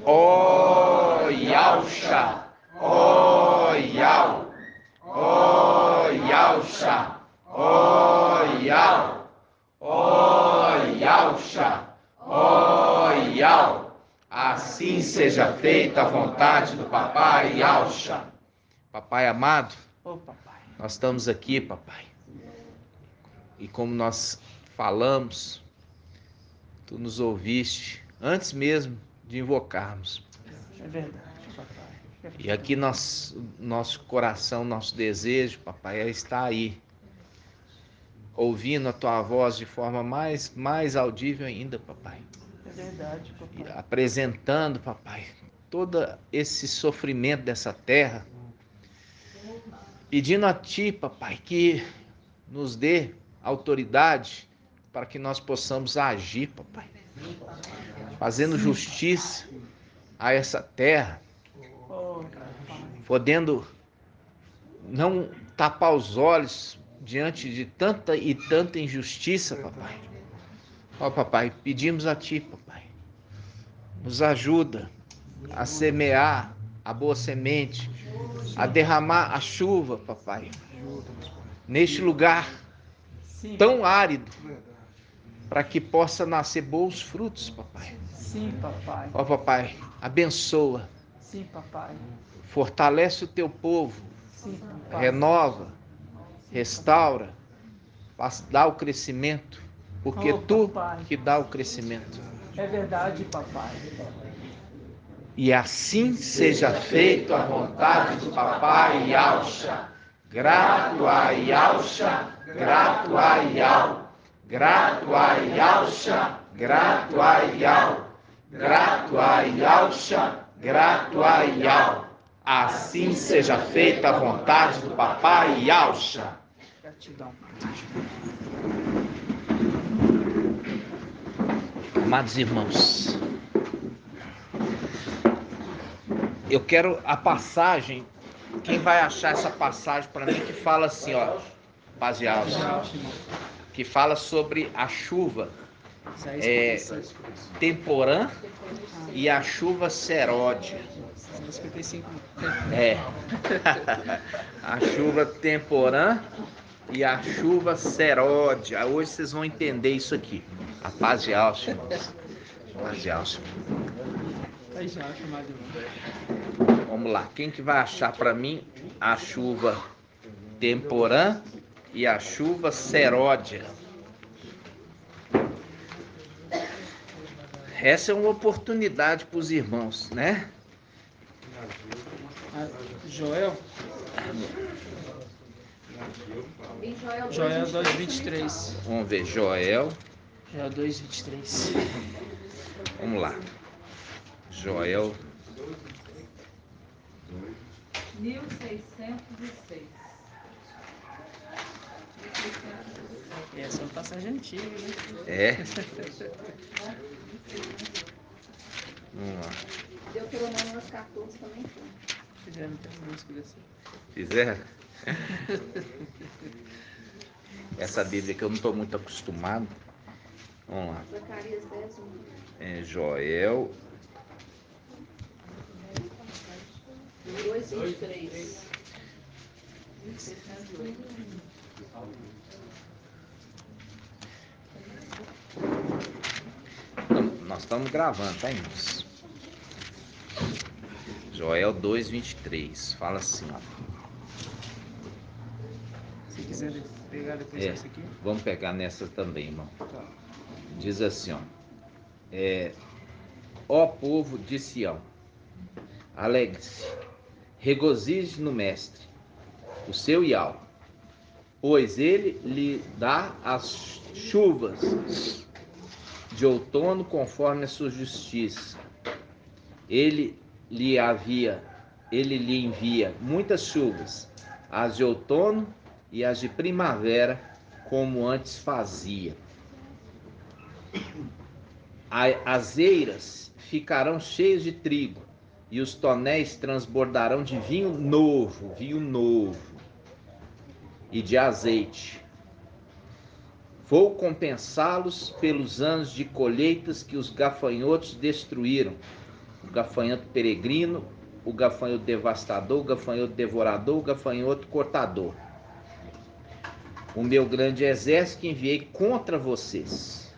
Ó Yausha, ó Yau, ó Yausha, ó Yau, ó Yausha, ó Yau. Assim seja feita a vontade do Papai Yausha. Papai amado, nós estamos aqui, papai. E como nós falamos, tu nos ouviste antes mesmo de invocarmos. É verdade, papai. E aqui nosso coração, nosso desejo, papai, é estar aí, ouvindo a tua voz de forma mais audível ainda, papai. É verdade, papai. E apresentando, papai, todo esse sofrimento dessa terra, pedindo a ti, papai, que nos dê autoridade para que nós possamos agir, papai, fazendo justiça a essa terra, podendo não tapar os olhos diante de tanta e tanta injustiça, papai. Ó, papai, pedimos a ti, papai, nos ajuda a semear a boa semente, a derramar a chuva, papai, neste lugar tão árido, para que possa nascer bons frutos, papai. Sim, papai. Ó, papai, abençoa. Sim, papai. Fortalece o teu povo. Sim, papai. Renova, restaura, dá o crescimento, porque tu papai, que dá o crescimento. é verdade, papai. E assim seja feito a vontade do Papai Yausha. Grato a Yausha, grato a Yau. Grato a Yausha, grato a Yau. Grato a Yausha, grato a Yau. Assim seja feita a vontade do Papai Yausha. Gratidão. Amados irmãos, eu quero a passagem. Quem vai achar essa passagem para mim que fala assim, ó, Paz e Yausha, que fala sobre a chuva temporã e a chuva seródia. 55. É. A chuva temporã e a chuva seródia. Hoje vocês vão entender isso aqui. A paz de Yausha, irmãos. Paz de Yausha. Vamos lá. Quem que vai achar para mim a chuva temporã e a chuva seródia? Essa é uma oportunidade para os irmãos, né? Joel? Joel 2:23. Vamos ver, Joel. Joel 2:23. Vamos lá. Joel 1606. Essa é uma passagem antiga, né? É. Vamos lá. Deuteronômio 14 também foi. Fizeram até música dessa. Fizeram? Essa Bíblia que eu não estou muito acostumado. Vamos lá. Zacarias 10:1. Joel 2:23. Nós estamos gravando, tá, irmãos? Joel 2:23. Fala assim, ó. Se quiser pegar depois essa aqui. Vamos pegar nessa também, irmão. Tá. Diz assim, ó. Ó povo de Sião, alegre-se, regozije no Mestre, o seu Iau, pois ele lhe dá as chuvas de outono conforme a sua justiça. Ele lhe envia muitas chuvas, as de outono e as de primavera, como antes fazia. As eiras ficarão cheias de trigo, e os tonéis transbordarão de vinho novo, e de azeite. Vou compensá-los pelos anos de colheitas que os gafanhotos destruíram, o gafanhoto peregrino, o gafanhoto devastador, o gafanhoto devorador, o gafanhoto cortador. O meu grande exército que enviei contra vocês.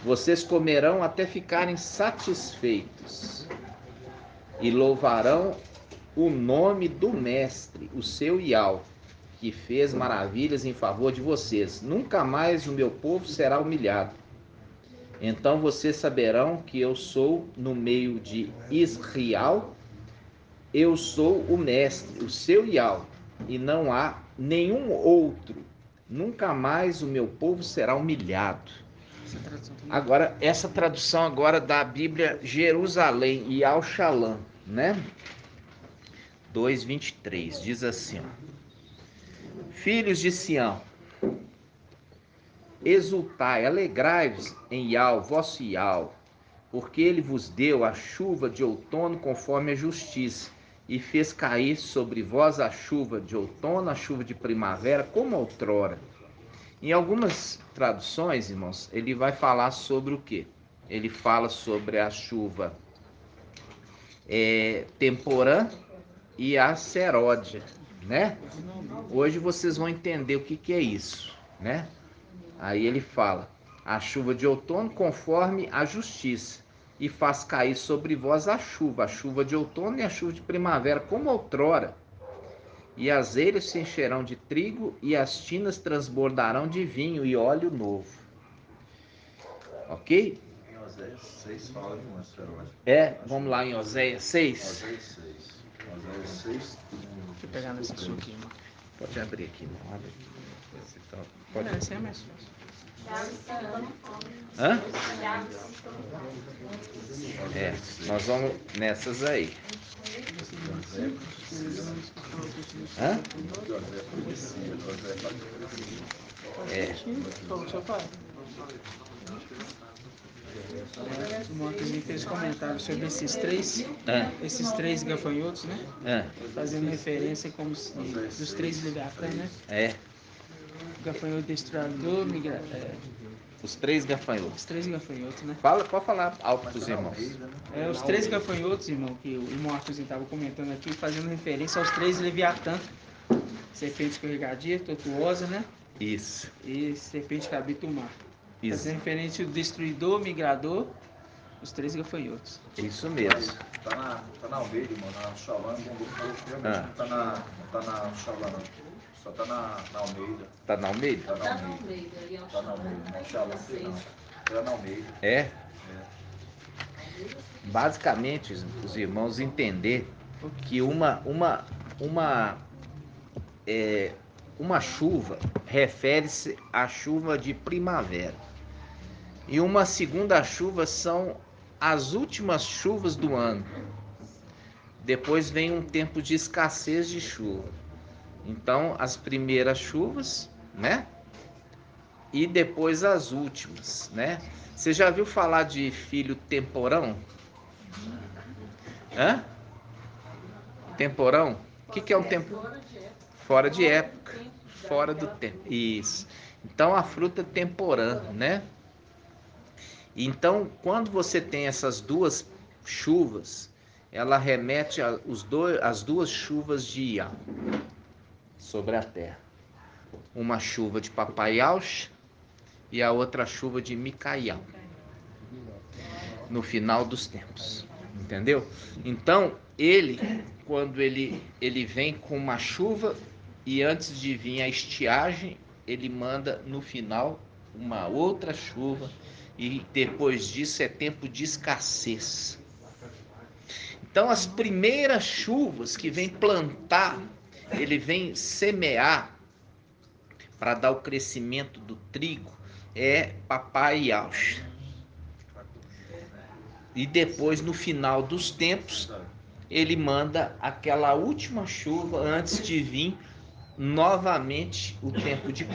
Vocês comerão até ficarem satisfeitos e louvarão o nome do Mestre, o seu Iau, que fez maravilhas em favor de vocês. Nunca mais o meu povo será humilhado. Então vocês saberão que eu sou no meio de Israel, eu sou o Mestre, o seu Iau, e não há nenhum outro. Nunca mais o meu povo será humilhado. Agora, essa tradução agora da Bíblia Jerusalém e Al-Shalom, né? 2:23, diz assim, ó: Filhos de Sião, exultai, alegrai-vos em Iau, vosso Iau, porque ele vos deu a chuva de outono conforme a justiça, e fez cair sobre vós a chuva de outono, a chuva de primavera, como outrora. Em algumas traduções, irmãos, ele vai falar sobre o quê? Ele fala sobre a chuva temporã e a seródia, né? Hoje vocês vão entender o que é isso, né? Aí ele fala: a chuva de outono conforme a justiça, e faz cair sobre vós a chuva de outono e a chuva de primavera, como outrora. E as eiras se encherão de trigo, e as tinas transbordarão de vinho e óleo novo. Ok? Em Oséias 6 fala de uma seródia. Vamos lá em Oséias 6. Oséias 6. Oséias 6. Deixa eu pegar nessa sua aqui, irmão. Pode abrir aqui, não. Abre aqui. Então, Pode. Esse é mais fácil. Hã? Nós vamos nessas aí. Hã? Irmão, aquele fez comentário sobre esses três gafanhotos, né? Fazendo referência como se dos três leviatãs, né? O gafanhoto destruidor, Os três gafanhotos. os três gafanhotos, né? Pode falar alto para os irmãos. Os três gafanhotos, irmão, que o irmão Arthurzinho estava comentando aqui, fazendo referência aos três leviatãs. Serpente escorregadia, tortuosa, né? Isso. E serpente que habita o mar. Isso. Fazendo referência ao destruidor, migrador, os três gafanhotos. Isso mesmo. Tá na Almeida, irmão, na Shalom, realmente não tá na Shalom, não. Só tá na Almeida. Tá na Almeida? Tá na Almeida. Tá na Almeida. Na Shalom não. Tá na Almeida. Basicamente, os irmãos entender que uma chuva refere-se à chuva de primavera. E uma segunda chuva são as últimas chuvas do ano. Depois vem um tempo de escassez de chuva. Então, as primeiras chuvas, né? E depois as últimas, né? Você já viu falar de filho temporão? Hã? Temporão? O que é um tempo? Fora de época. Fora do tempo. Isso. Então a fruta temporã, né? Então, quando você tem essas duas chuvas, ela remete às duas chuvas de Iau sobre a terra. Uma chuva de Papai Yaush e a outra chuva de Micaial. No final dos tempos. Entendeu? Então, quando ele vem com uma chuva e antes de vir a estiagem, ele manda no final uma outra chuva e depois disso é tempo de escassez. Então, as primeiras chuvas que vem plantar, ele vem semear para dar o crescimento do trigo, é Papai Yaush. E depois, no final dos tempos, ele manda aquela última chuva antes de vir novamente o tempo de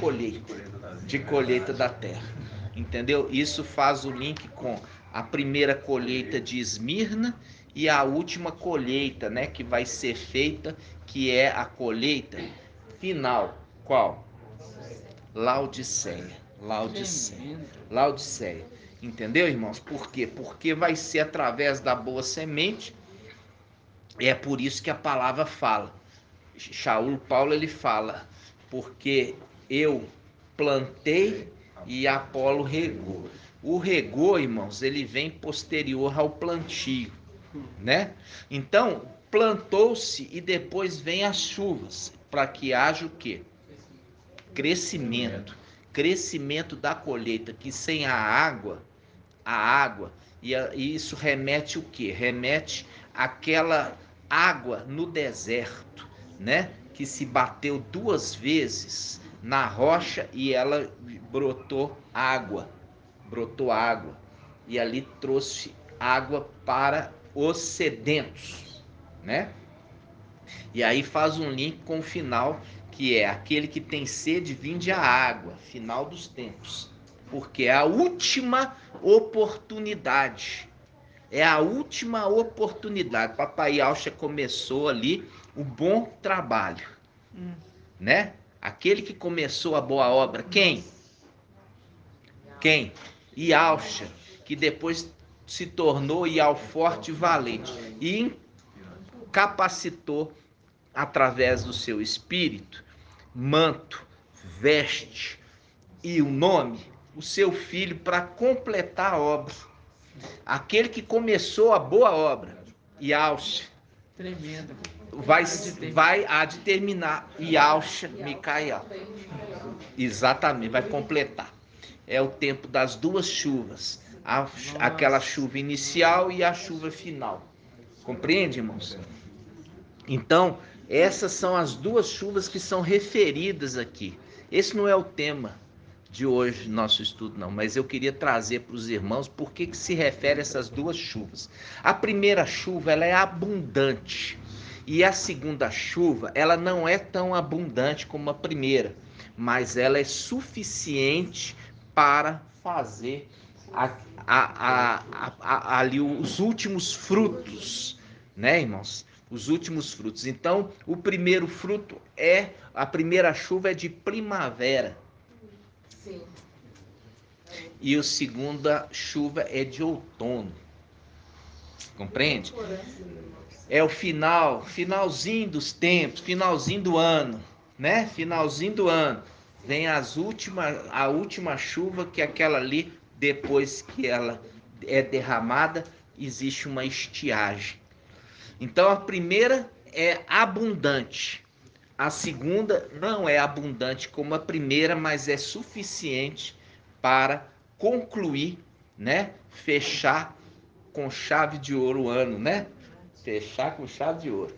colheita da terra. Entendeu? Isso faz o link com a primeira colheita de Esmirna e a última colheita, né, que vai ser feita, que é a colheita final. Qual? Laodiceia. Entendeu, irmãos? Por quê? Porque vai ser através da boa semente. É por isso que a palavra fala. Paulo ele fala, porque eu plantei e Apolo regou. O regou, irmãos, ele vem posterior ao plantio, né? Então, plantou-se e depois vem as chuvas, para que haja o quê? Crescimento. Crescimento da colheita, que sem a água, e isso remete o quê? Remete àquela água no deserto, né? Que se bateu 2 vezes na rocha e ela brotou água. E ali trouxe água para os sedentos, né? E aí faz um link com o final, que é aquele que tem sede, vinde a água, final dos tempos. Porque é a última oportunidade. É a última oportunidade. Papai Alcha começou ali o bom trabalho, né? Aquele que começou a boa obra, quem? Alcha, que depois se tornou forte e valente e capacitou através do seu espírito, manto, veste e o nome, o seu filho para completar a obra. Aquele que começou a boa obra, Yalcha, tremendo, vai a determinar Yalcha Micael. Exatamente, vai completar. É o tempo das 2 chuvas, aquela chuva inicial e a chuva final. Compreende, irmãos? Então, essas são as 2 chuvas que são referidas aqui. Esse não é o tema de hoje, nosso estudo, não, mas eu queria trazer para os irmãos por que se refere a essas 2 chuvas. A primeira chuva, ela é abundante, e a segunda chuva, ela não é tão abundante como a primeira, mas ela é suficiente para fazer ali os últimos frutos, né, irmãos? Os últimos frutos. Então, o primeiro fruto a primeira chuva é de primavera. Sim. E a segunda chuva é de outono. Compreende? É o finalzinho dos tempos, finalzinho do ano, né? Finalzinho do ano. Vem a última chuva, que é aquela ali, depois que ela é derramada, existe uma estiagem. Então a primeira é abundante. A segunda não é abundante como a primeira, mas é suficiente para concluir, né? Fechar com chave de ouro o ano, né? Fechar com chave de ouro.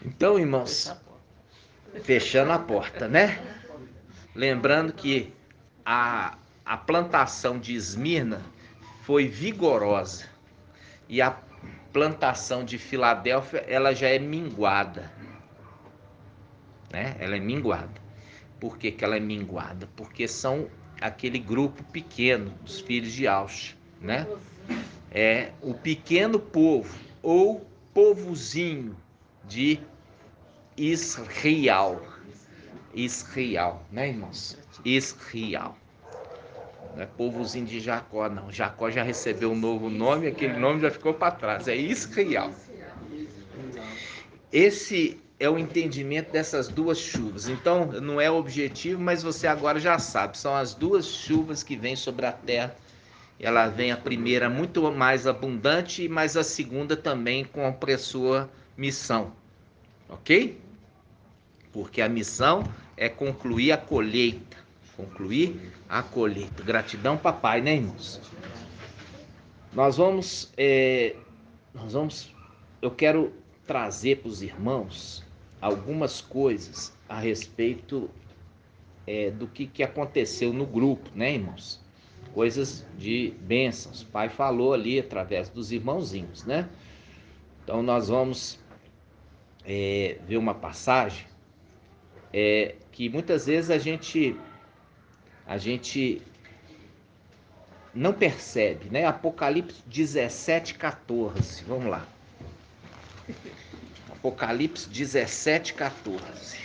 Então, irmãos, fechando a porta, né? Lembrando que a plantação de Esmirna foi vigorosa e a plantação de Filadélfia, ela já é minguada, né? Ela é minguada. Por que ela é minguada? Porque são aquele grupo pequeno dos filhos de Alcha, né? É o pequeno povo ou povozinho de Israel, né, irmãos? Israel. Não é povozinho de Jacó, não. Jacó já recebeu um novo nome, aquele nome já ficou para trás. É Israel. Esse é o entendimento dessas 2 chuvas. Então, não é objetivo, mas você agora já sabe. São as 2 chuvas que vêm sobre a terra. Ela vem a primeira muito mais abundante, mas a segunda também com a sua missão. Ok? Porque a missão é concluir a colheita. Concluir a colheita. Gratidão, papai, né, irmãos? Nós vamos... Eu quero trazer para os irmãos algumas coisas a respeito do que aconteceu no grupo, né, irmãos? Coisas de bênçãos. O pai falou ali através dos irmãozinhos, né? Então nós vamos ver uma passagem que muitas vezes a gente não percebe, né? Apocalipse 17:14. Vamos lá. Apocalipse 17:14.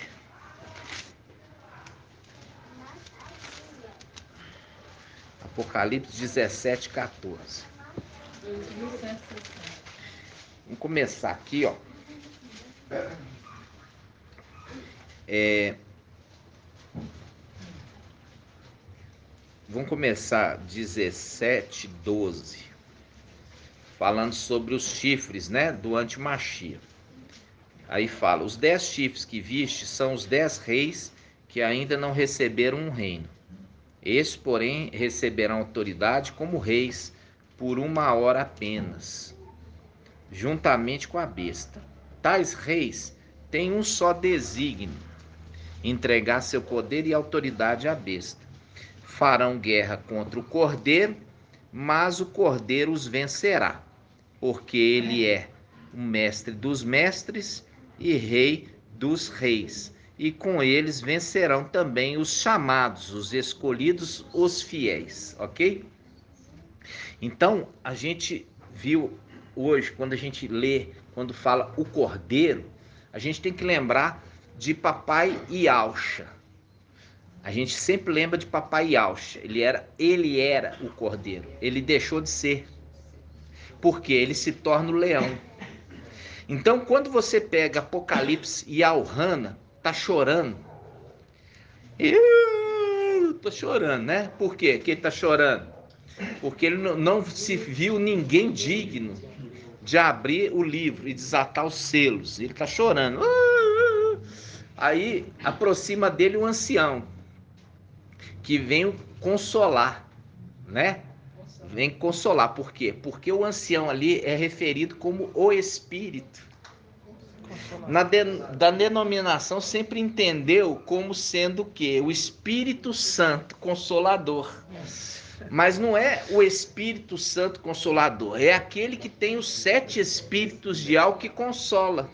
Apocalipse 17, 14. Vamos começar aqui, ó. Vamos começar 17, 12. Falando sobre os chifres, né? Do antimachia. Aí fala: os 10 chifres que viste são os 10 reis que ainda não receberam um reino. Estes, porém, receberão autoridade como reis por 1 hora apenas, juntamente com a besta. Tais reis têm um só desígnio: entregar seu poder e autoridade à besta. Farão guerra contra o cordeiro, mas o cordeiro os vencerá, porque ele é o mestre dos mestres e rei dos reis. E com eles vencerão também os chamados, os escolhidos, os fiéis, ok? Então, a gente viu hoje, quando a gente lê, quando fala o cordeiro, a gente tem que lembrar de Papai Yahshua. A gente sempre lembra de Papai Yahshua. Ele era o cordeiro. Ele deixou de ser, porque ele se torna o leão. Então, quando você pega Apocalipse e Al-Hana tá chorando. Eu tô chorando, né? Por quê que ele tá chorando? Porque ele não se viu ninguém digno de abrir o livro e desatar os selos. Ele tá chorando. Aí aproxima dele um ancião que vem consolar, né? Vem consolar. Por quê? Porque o ancião ali é referido como o Espírito. Da denominação sempre entendeu como sendo o quê? O Espírito Santo Consolador. Mas não é o Espírito Santo Consolador, é aquele que tem os 7 espíritos de algo que consola.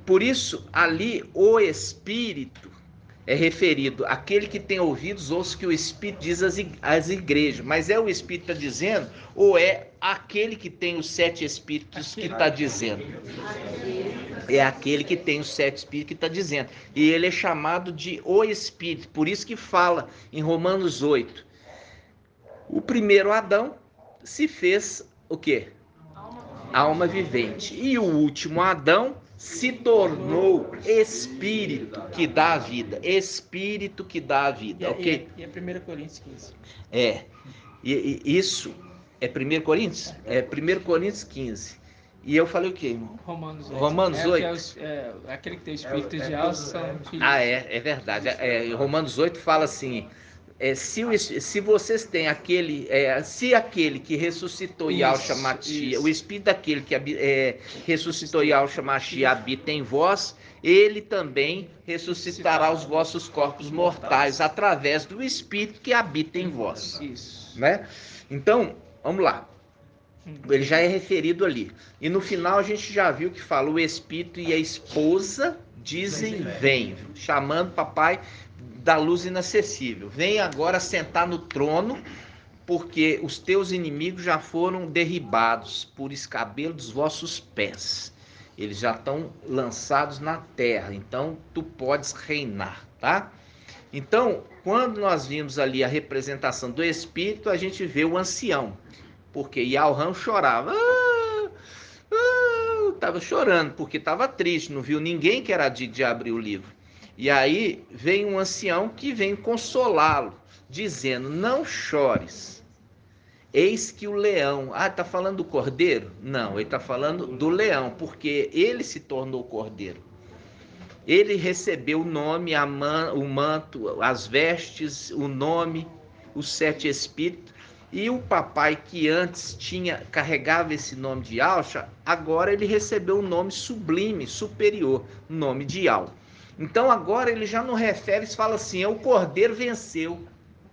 Por isso, ali, o Espírito é referido àquele que tem ouvidos, ouça que o Espírito diz às igrejas. Mas é o Espírito que está dizendo, ou é aquele que tem os 7 espíritos que está dizendo? É aquele que tem os 7 espíritos que está dizendo. E ele é chamado de o Espírito. Por isso que fala em Romanos 8. O primeiro Adão se fez o quê? Alma vivente. E o último Adão se tornou Espírito que dá a vida. Espírito que dá a vida, ok? E é 1 Coríntios 15. Isso é 1 Coríntios? É 1 Coríntios 15. E eu falei o quê, irmão? Romanos 8. Romanos 8. Aquele que tem o espírito de alça são filhos. É verdade. Romanos 8 fala assim: se vocês têm se aquele que ressuscitou Yahshua Mashiach, o espírito daquele que ressuscitou Yahshua Mashiach habita em vós, ele também ressuscitará os vossos corpos mortais através do espírito que habita em vós. Isso. Né? Então, vamos lá. Ele já é referido ali. E no final a gente já viu que fala: o espírito e a esposa dizem vem, chamando papai da luz inacessível. Vem agora sentar no trono, porque os teus inimigos já foram derribados por escabelo dos vossos pés. Eles já estão lançados na terra, então tu podes reinar, tá? Então, quando nós vimos ali a representação do Espírito, a gente vê o ancião, porque Yahweh chorava, estava chorando, porque estava triste, não viu ninguém que era digno de abrir o livro. E aí vem um ancião que vem consolá-lo, dizendo: não chores, eis que o leão... está falando do cordeiro? Não, ele está falando do leão, porque ele se tornou cordeiro. Ele recebeu o nome, o manto, as vestes, o nome, os 7 espíritos. E o papai que antes carregava esse nome de Yahshua, agora ele recebeu um nome sublime, superior, o nome de Yahweh. Então agora ele já não refere, fala assim: o cordeiro venceu.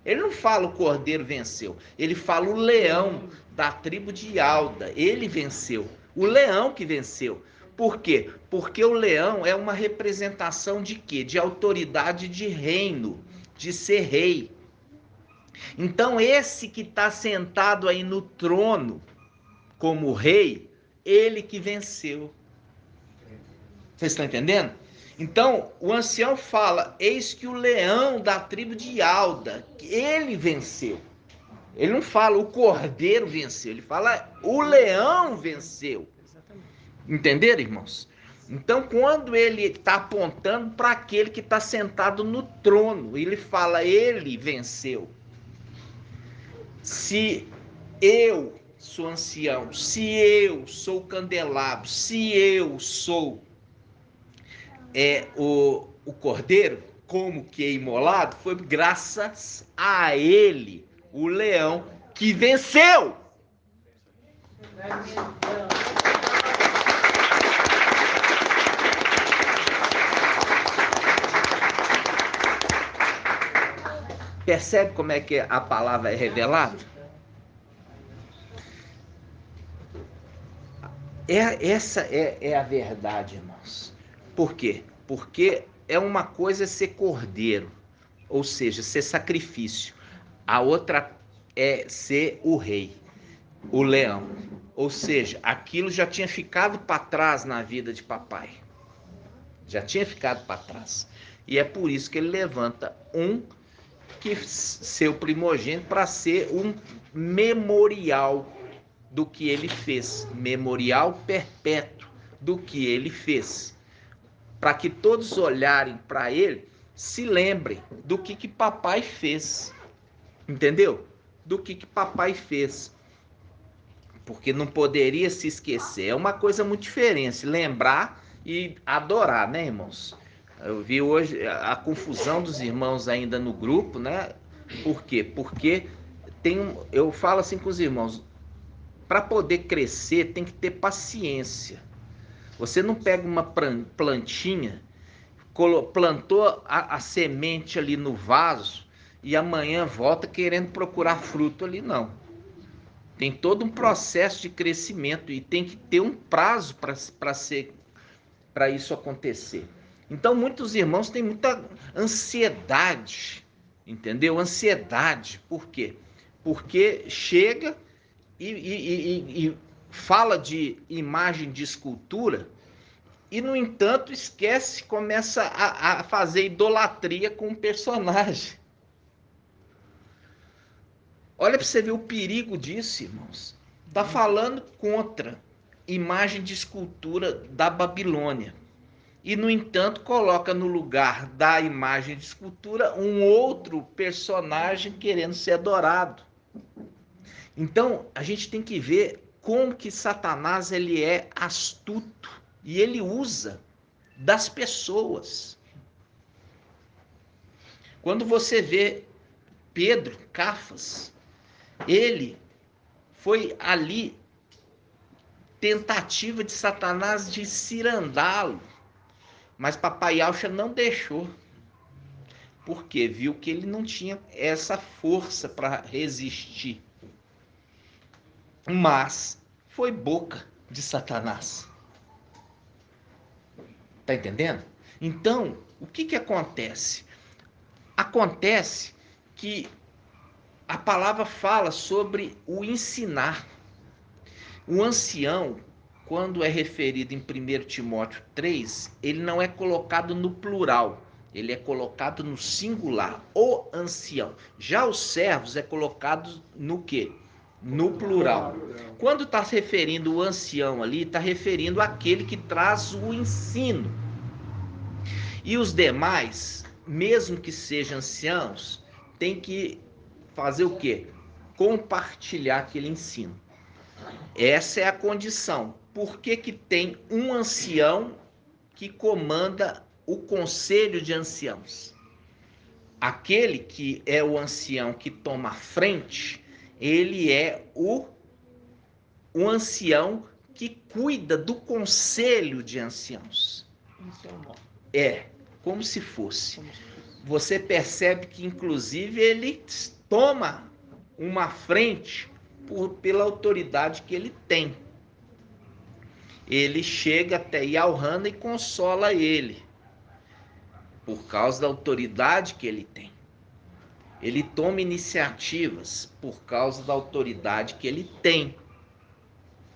Ele não fala o cordeiro venceu, ele fala o leão da tribo de Alda, ele venceu, o leão que venceu. Por quê? Porque o leão é uma representação de quê? De autoridade de reino, de ser rei. Então esse que está sentado aí no trono como rei, ele que venceu. Vocês estão entendendo? Então, o ancião fala, eis que o leão da tribo de Alda, ele venceu. Ele não fala o cordeiro venceu, ele fala o leão venceu. Entenderam, irmãos? Então, quando ele está apontando para aquele que está sentado no trono, ele fala, ele venceu. Se eu sou ancião, se eu sou candelabro, se eu sou o cordeiro, como que é imolado, foi graças a ele, o leão, que venceu. Percebe como é que a palavra é revelada? Essa é a verdade, irmãos. Por quê? Porque é uma coisa ser cordeiro, ou seja, ser sacrifício. A outra é ser o rei, o leão. Ou seja, aquilo já tinha ficado para trás na vida de papai. Já tinha ficado para trás. E é por isso que ele levanta seu primogênito para ser um memorial do que ele fez, memorial perpétuo do que ele fez, para que todos olharem para ele, se lembrem do que papai fez, entendeu? Do que papai fez, porque não poderia se esquecer, é uma coisa muito diferente, lembrar e adorar, né, irmãos? Eu vi hoje a confusão dos irmãos ainda no grupo, né? Por quê? Porque eu falo assim com os irmãos, para poder crescer tem que ter paciência. Você não pega uma plantinha, plantou a semente ali no vaso e amanhã volta querendo procurar fruto ali, não. Tem todo um processo de crescimento e tem que ter um prazo para isso acontecer. Então muitos irmãos têm muita ansiedade, entendeu? Ansiedade, por quê? Porque chega e fala de imagem de escultura e, no entanto, esquece, começa a fazer idolatria com o personagem. Olha para você ver o perigo disso, irmãos. Está falando contra imagem de escultura da Babilônia. E, no entanto, coloca no lugar da imagem de escultura um outro personagem querendo ser adorado. Então, a gente tem que ver como que Satanás ele é astuto e ele usa das pessoas. Quando você vê Pedro, Cafas, ele foi ali tentativa de Satanás de cirandá-lo, mas Papai Alcha não deixou, porque viu que ele não tinha essa força para resistir. Mas foi boca de Satanás. Tá entendendo? Então, o que acontece? Acontece que a palavra fala sobre o ensinar. O ancião, quando é referido em 1 Timóteo 3, ele não é colocado no plural, ele é colocado no singular, o ancião. Já os servos é colocado no quê? No plural. Quando está se referindo o ancião ali, está referindo aquele que traz o ensino. E os demais, mesmo que sejam anciãos, tem que fazer o quê? Compartilhar aquele ensino. Essa é a condição. Por que tem um ancião que comanda o conselho de anciãos? Aquele que é o ancião que toma a frente, ele é o ancião que cuida do conselho de anciãos. É, como se fosse. Você percebe que, inclusive, ele toma uma frente pela autoridade que ele tem. Ele chega até Yalhana e consola ele, por causa da autoridade que ele tem. Ele toma iniciativas por causa da autoridade que ele tem.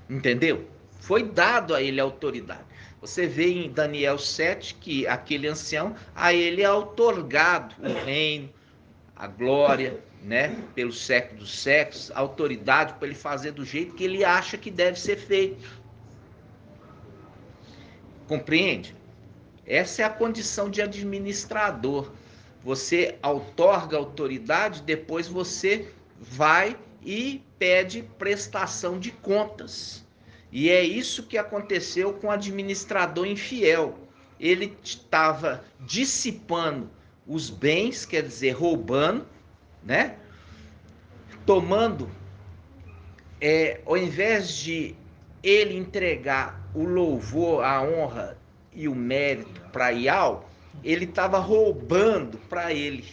Entendeu? Foi dado a ele a autoridade. Você vê em Daniel 7 que aquele ancião, a ele é outorgado o reino, a glória, né, pelos séculos dos séculos, a autoridade para ele fazer do jeito que ele acha que deve ser feito. Compreende? Essa é a condição de administrador. Você outorga autoridade, depois você vai e pede prestação de contas. E é isso que aconteceu com o administrador infiel. Ele estava dissipando os bens, quer dizer, roubando, né? Tomando, ao invés de ele entregar o louvor, a honra e o mérito para Ial, ele estava roubando para ele.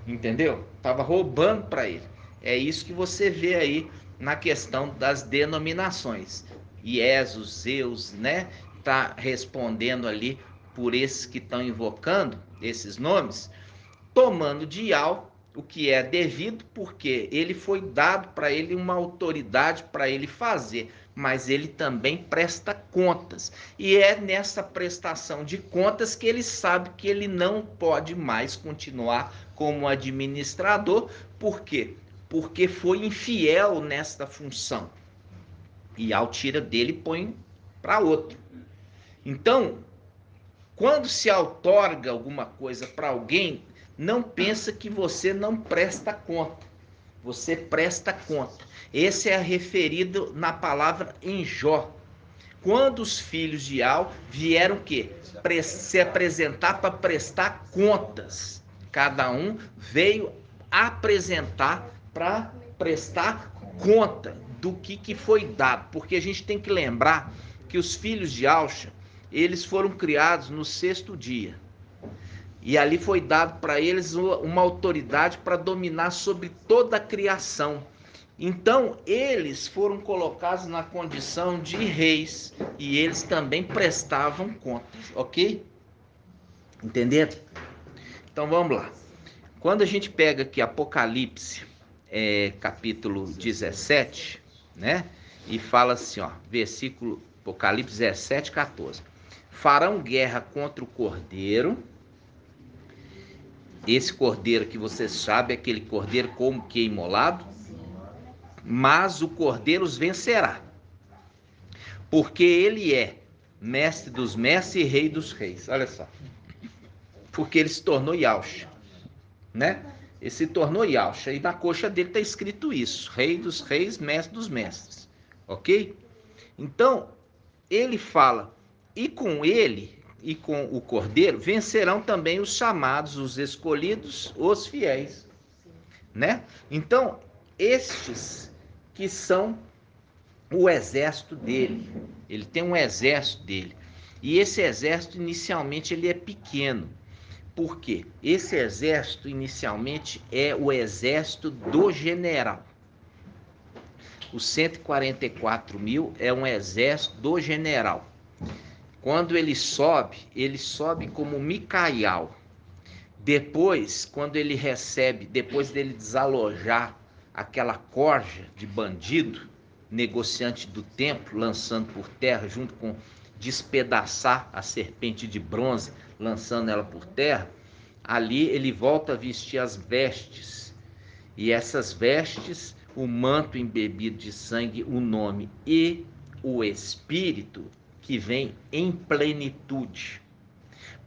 Entendeu? Estava roubando para ele. É isso que você vê aí na questão das denominações. Jesus, Zeus, né? Está respondendo ali por esses que estão invocando esses nomes, tomando de Ial o que é devido, porque ele foi dado para ele uma autoridade para ele fazer, mas ele também presta contas. E é nessa prestação de contas que ele sabe que ele não pode mais continuar como administrador. Por quê? Porque foi infiel nesta função. E Ial tira dele e põe para outro. Então, quando se outorga alguma coisa para alguém, não pensa que você não presta conta. Você presta conta. Esse é referido na palavra em Jó. Quando os filhos de Ial vieram o quê? Se apresentar para prestar contas. Cada um veio apresentar para prestar conta do que foi dado. Porque a gente tem que lembrar que os filhos de Alxa, eles foram criados no 6º dia. E ali foi dado para eles uma autoridade para dominar sobre toda a criação. Então, eles foram colocados na condição de reis e eles também prestavam contas, ok? Entenderam? Então, vamos lá. Quando a gente pega aqui Apocalipse, capítulo 17, né? E fala assim, ó, versículo Apocalipse 17, 14. Farão guerra contra o Cordeiro. Esse cordeiro que você sabe é aquele cordeiro como que imolado, mas o cordeiro os vencerá, porque ele é mestre dos mestres e rei dos reis. Olha só, porque ele se tornou Yahshua, né? Ele se tornou Yahshua e na coxa dele está escrito isso: rei dos reis, mestre dos mestres, ok? Então ele fala, e com ele e com o cordeiro vencerão também os chamados, os escolhidos, os fiéis, né? Então, estes que são o exército dele, ele tem um exército dele, e esse exército inicialmente ele é pequeno. Por quê? Esse exército inicialmente é o exército do general. Os 144 mil é um exército do general. Quando ele sobe como Micael. Depois, quando ele recebe, depois dele desalojar aquela corja de bandido, negociante do templo, lançando por terra, junto com despedaçar a serpente de bronze, lançando ela por terra, ali ele volta a vestir as vestes. E essas vestes, o manto embebido de sangue, o nome e o espírito que vem em plenitude.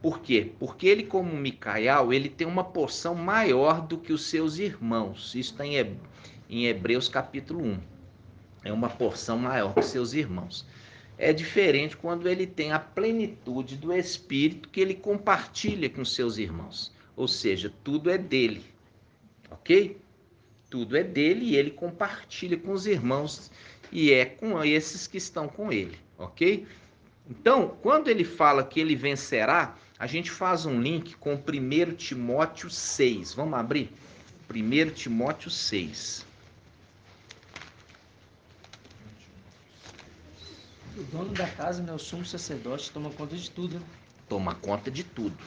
Por quê? Porque ele, como Micael, ele tem uma porção maior do que os seus irmãos. Isso está em Hebreus capítulo 1. É uma porção maior que seus irmãos. É diferente quando ele tem a plenitude do Espírito que ele compartilha com seus irmãos. Ou seja, tudo é dele. Ok? Tudo é dele e ele compartilha com os irmãos. E é com esses que estão com ele. Ok? Então, quando ele fala que ele vencerá, a gente faz um link com 1 Timóteo 6. Vamos abrir? 1 Timóteo 6. O dono da casa, né, o sumo sacerdote, toma conta de tudo, né? Toma conta de tudo.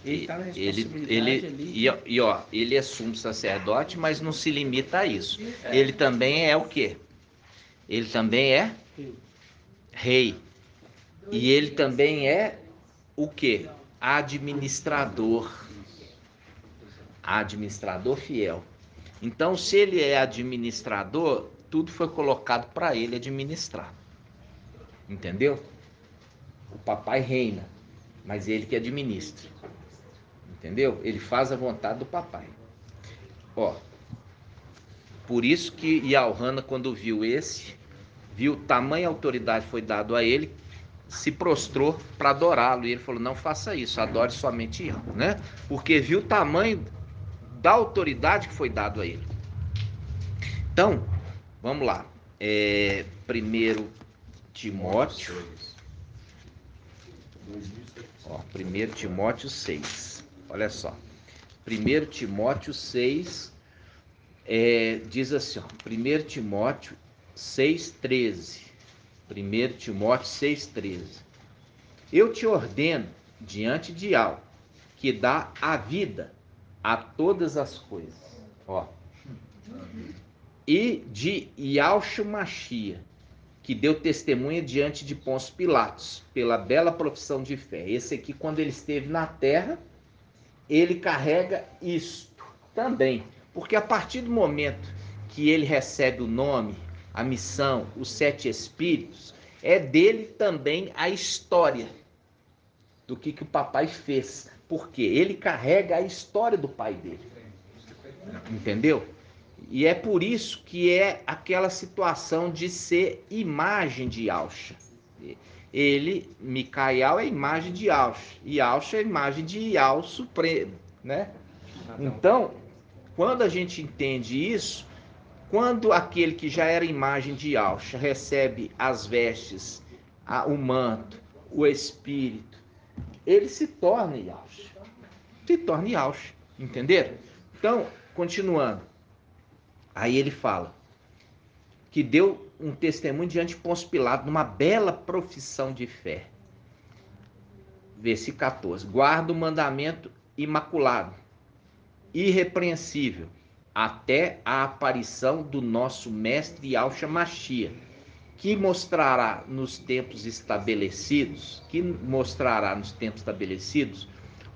Ele tá na responsabilidade ali. Ele é sumo sacerdote, mas não se limita a isso. Ele também é o quê? Ele também é rei. E ele também é o quê? Administrador. Administrador fiel. Então, se ele é administrador, tudo foi colocado para ele administrar. Entendeu? O papai reina, mas ele que administra. Entendeu? Ele faz a vontade do papai. Ó, por isso que Yalhana, quando viu esse, viu tamanha autoridade foi dado a ele, se prostrou para adorá-lo. E ele falou, não faça isso, adore somente eu, né? Porque viu o tamanho da autoridade que foi dado a ele. Então, vamos lá. 1 Timóteo. Ó, 1 Timóteo 6. Olha só. 1 Timóteo 6 diz assim, ó, 1 Timóteo 6,13. 1 Timóteo 6,13. Eu te ordeno diante de Al, que dá a vida a todas as coisas. Ó. E de Yahshua Machia, que deu testemunha diante de Pôncio Pilatos, pela bela profissão de fé. Esse aqui, quando ele esteve na terra, ele carrega isto também. Porque a partir do momento que ele recebe o nome, a missão, os 7 Espíritos, é dele também a história do que o papai fez. Porque ele carrega a história do pai dele. Entendeu? E é por isso que é aquela situação de ser imagem de Yahshua. Ele, Micael, é a imagem de Yahshua. E Yahshua é a imagem de Yahweh Supremo, né? Então, quando a gente entende isso, quando aquele que já era imagem de Yahshua recebe as vestes, o manto, o espírito, ele se torna Yahshua. Se torna Yahshua, entenderam? Então, continuando. Aí ele fala que deu um testemunho diante de Pôncio Pilatos, numa bela profissão de fé. Versículo 14. Guarda o mandamento imaculado, irrepreensível, até a aparição do nosso mestre Yahshua Machia, que mostrará nos tempos estabelecidos,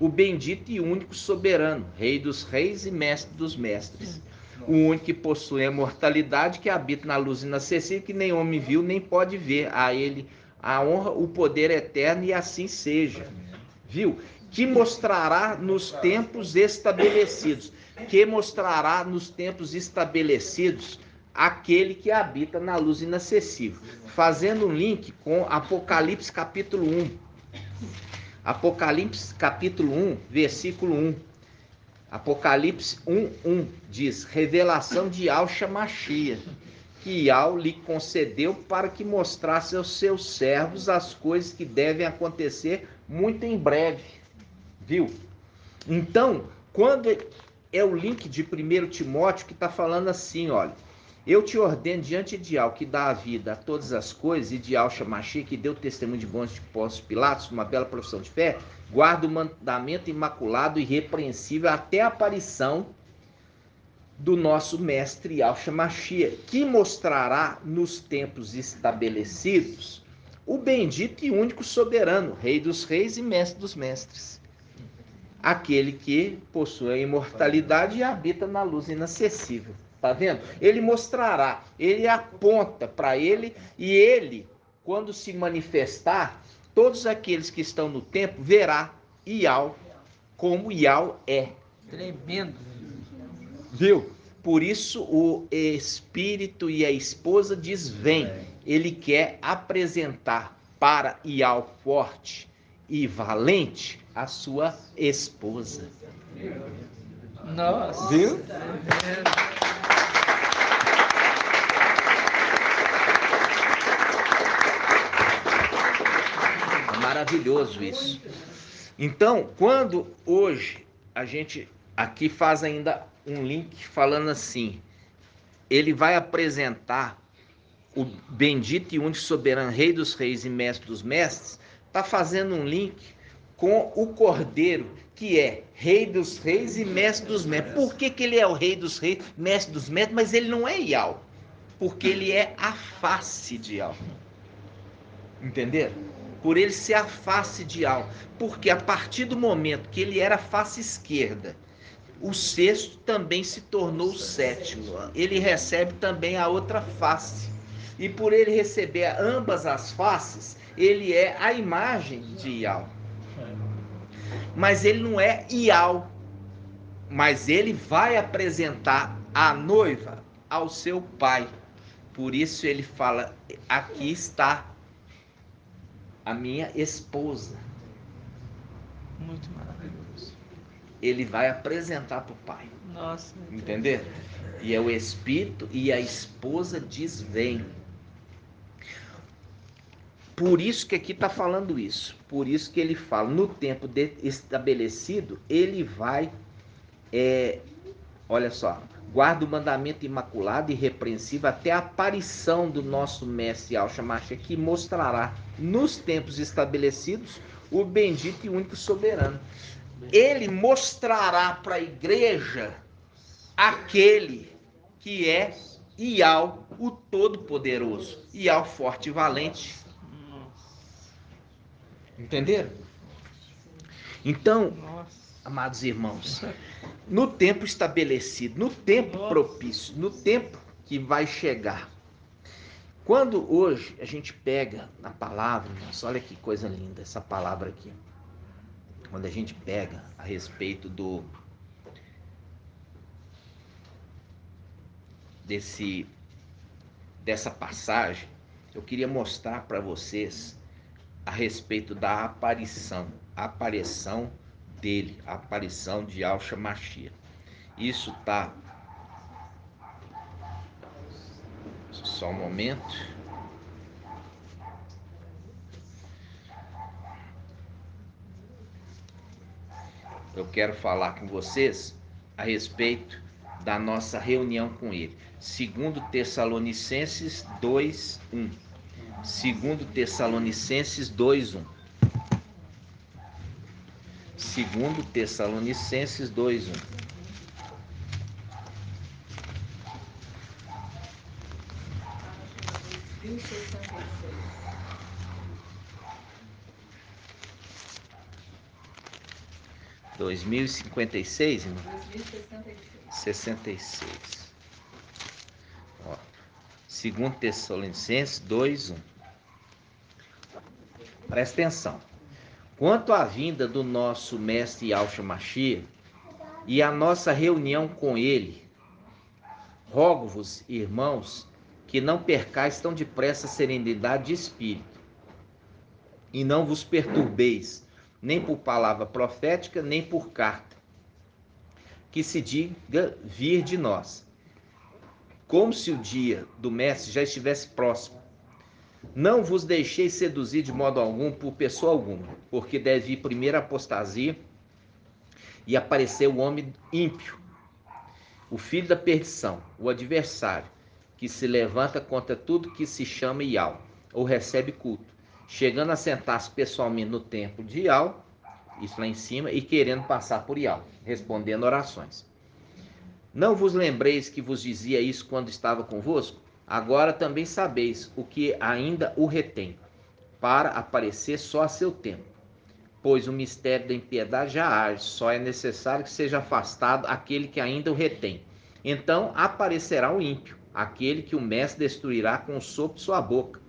o bendito e único soberano, Rei dos reis e Mestre dos mestres. O único que possui a imortalidade, que habita na luz inacessível, que nem homem viu, nem pode ver. A ele a honra, o poder eterno, e assim seja. Viu? Que mostrará nos tempos estabelecidos. Que mostrará nos tempos estabelecidos aquele que habita na luz inacessível. Fazendo um link com Apocalipse capítulo 1. Apocalipse capítulo 1, versículo 1. Apocalipse 1:1 diz, revelação de Yahshua Machia, que Yahweh lhe concedeu para que mostrasse aos seus servos as coisas que devem acontecer muito em breve. Viu? Então, quando é o link de 1 Timóteo que está falando assim, olha, eu te ordeno diante de Yahweh, que dá a vida a todas as coisas, e de Yahshua Machia, que deu testemunho de bons de Pôncio Pilatos, uma bela profissão de fé, guarda o mandamento imaculado e irrepreensível até a aparição do nosso mestre Yahshua Machia, que mostrará nos tempos estabelecidos o bendito e único soberano, Rei dos reis e Mestre dos mestres. Aquele que possui a imortalidade e habita na luz inacessível. Tá vendo? Ele mostrará, ele aponta para ele, e ele, quando se manifestar, todos aqueles que estão no tempo verá Yahweh como Yahweh é. Tremendo. Viu? Por isso o espírito e a esposa diz, vem. Ele quer apresentar para Yahweh forte e valente a sua esposa. Nossa. Viu? Maravilhoso isso. Então, quando hoje a gente aqui faz ainda um link falando assim, ele vai apresentar o bendito e único soberano, Rei dos reis e Mestre dos mestres, está fazendo um link com o Cordeiro, que é Rei dos reis e Mestre dos mestres. Por que ele é o Rei dos reis, Mestre dos mestres, mas ele não é Yahweh? Porque ele é a face de Yahweh. Entenderam? por ele ser a face de Yahweh, porque a partir do momento que ele era a face esquerda, o sexto também se tornou o sétimo. Ele recebe também a outra face. E por ele receber ambas as faces, ele é a imagem de Yahweh. Mas ele não é Yahweh. Mas ele vai apresentar a noiva ao seu pai. Por isso ele fala: aqui está a minha esposa. Muito maravilhoso. Ele vai apresentar para o pai. Nossa. Entendeu? E é o Espírito e a esposa diz: vem. Por isso que aqui está falando isso. Por isso que ele fala, no tempo estabelecido, ele vai, olha só, guarda o mandamento imaculado e irrepreensível até a aparição do nosso mestre Yahshua Mashiach, que mostrará nos tempos estabelecidos o bendito e único soberano. Ele mostrará para a igreja aquele que é Yahweh, o Todo-Poderoso, Yahweh forte e valente. Entenderam? Então, amados irmãos, no tempo estabelecido, no tempo propício, no tempo que vai chegar, quando hoje a gente pega na palavra, nossa, olha que coisa linda essa palavra aqui. Quando a gente pega a respeito dessa passagem, eu queria mostrar para vocês a respeito da aparição dele, a aparição de Yahshua Mashiach. Isso tá, só um momento. Eu quero falar com vocês a respeito da nossa reunião com ele. 2 Tessalonicenses 2:1. 2 Tessalonicenses 2:1. 2 Tessalonicenses 2:1. (2056, irmão? 2066. Ó, 2 Tessalonicenses 2:1. Presta atenção. Quanto à vinda do nosso mestre Yahshua Mashiach e a nossa reunião com ele, rogo-vos, irmãos, que não percais tão depressa a serenidade de espírito, e não vos perturbeis, nem por palavra profética, nem por carta, que se diga vir de nós, como se o dia do mestre já estivesse próximo. Não vos deixeis seduzir de modo algum por pessoa alguma, porque deve ir primeiro a apostasia e aparecer o homem ímpio, o filho da perdição, o adversário, que se levanta contra tudo que se chama Yahweh, ou recebe culto, chegando a sentar-se pessoalmente no templo de Yahweh, isso lá em cima, e querendo passar por Yahweh, respondendo orações. Não vos lembreis que vos dizia isso quando estava convosco? Agora também sabeis o que ainda o retém, para aparecer só a seu tempo. Pois o mistério da impiedade já age, só é necessário que seja afastado aquele que ainda o retém. Então aparecerá o ímpio, aquele que o mestre destruirá com o sopro de sua boca,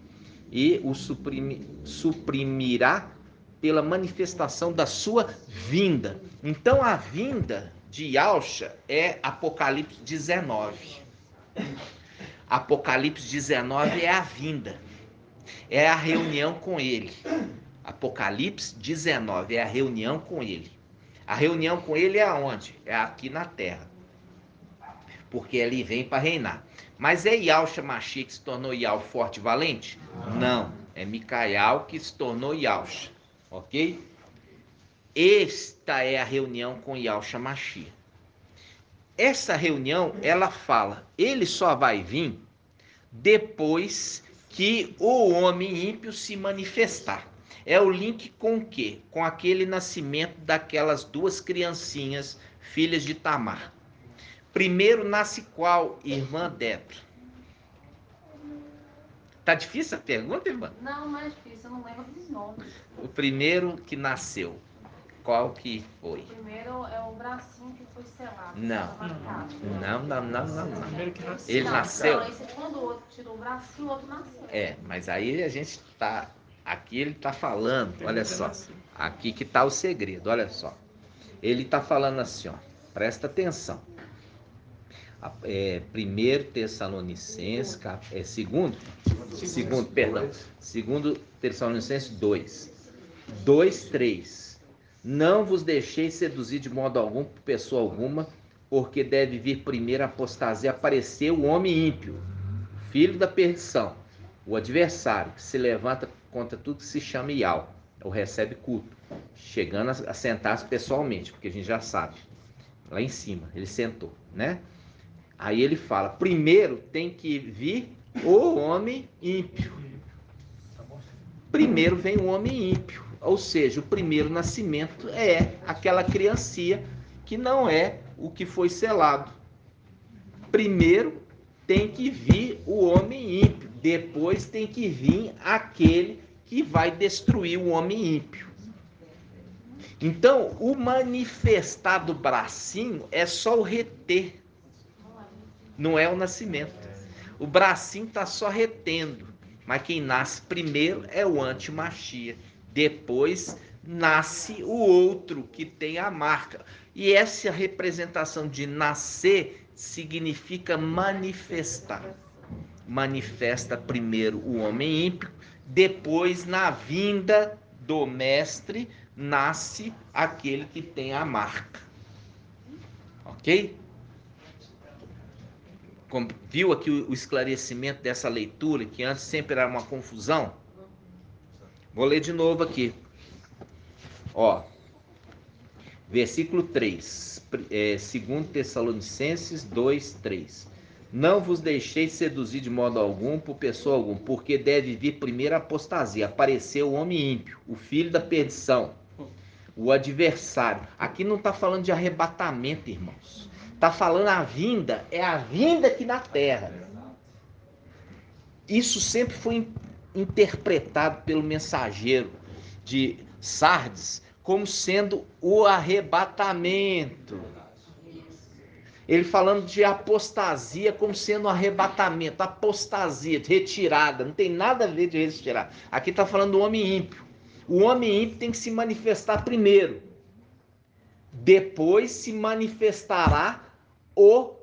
e o suprimirá pela manifestação da sua vinda. Então a vinda de Yahshua é Apocalipse 19. Apocalipse 19 é a vinda, é a reunião com ele. Apocalipse 19 é a reunião com ele. A reunião com ele é aonde? É aqui na terra, porque ele vem para reinar. Mas é Yahshua Mashiach que se tornou Yahweh forte e valente? Não, é Micael que se tornou Yahshua, ok? Esta é a reunião com Yahshua Mashiach. Essa reunião, ela fala, ele só vai vir depois que o homem ímpio se manifestar. É o link com o quê? Com aquele nascimento daquelas duas criancinhas, filhas de Tamar. Primeiro nasce qual? Irmã Débora. Tá difícil a pergunta, irmã? Não é difícil, eu não lembro dos nomes. O primeiro que nasceu, qual que foi? O primeiro é o bracinho que foi selado. Não. O primeiro que nasceu. Ele nasceu? Não, esse quando o outro tirou o bracinho, o outro nasceu. Mas aí a gente tá... Aqui ele tá falando, olha só. Aqui que tá o segredo, olha só. Ele tá falando assim, ó. Presta atenção. 1 Tessalonicenses, segundo Tessalonicenses 2:3. Não vos deixeis seduzir de modo algum por pessoa alguma, porque deve vir primeiro a apostasia, aparecer o homem ímpio, filho da perdição, o adversário, que se levanta contra tudo que se chama Ial, ou recebe culto, chegando a sentar-se pessoalmente, porque a gente já sabe, lá em cima, ele sentou, né? Aí ele fala, primeiro tem que vir o homem ímpio. Primeiro vem o homem ímpio, ou seja, o primeiro nascimento é aquela criancinha que não é o que foi selado. Primeiro tem que vir o homem ímpio, depois tem que vir aquele que vai destruir o homem ímpio. Então, o manifestar do bracinho é só o reter, não é o nascimento. O bracinho está só retendo, mas quem nasce primeiro é o antimachia. Depois nasce o outro que tem a marca. E essa representação de nascer significa manifestar. Manifesta primeiro o homem ímpio, depois na vinda do mestre nasce aquele que tem a marca. Ok? Viu aqui o esclarecimento dessa leitura, que antes sempre era uma confusão? Vou ler de novo aqui. Ó, versículo 3, 2 Tessalonicenses 2:3. Não vos deixeis seduzir de modo algum por pessoa alguma, porque deve vir primeiro a apostasia, aparecer o homem ímpio, o filho da perdição, o adversário. Aqui não está falando de arrebatamento, irmãos. Está falando a vinda, é a vinda aqui na terra. Isso sempre foi interpretado pelo mensageiro de Sardes como sendo o arrebatamento. Ele falando de apostasia como sendo arrebatamento, apostasia, retirada, não tem nada a ver de retirar. Aqui está falando do homem ímpio. O homem ímpio tem que se manifestar primeiro. Depois se manifestará o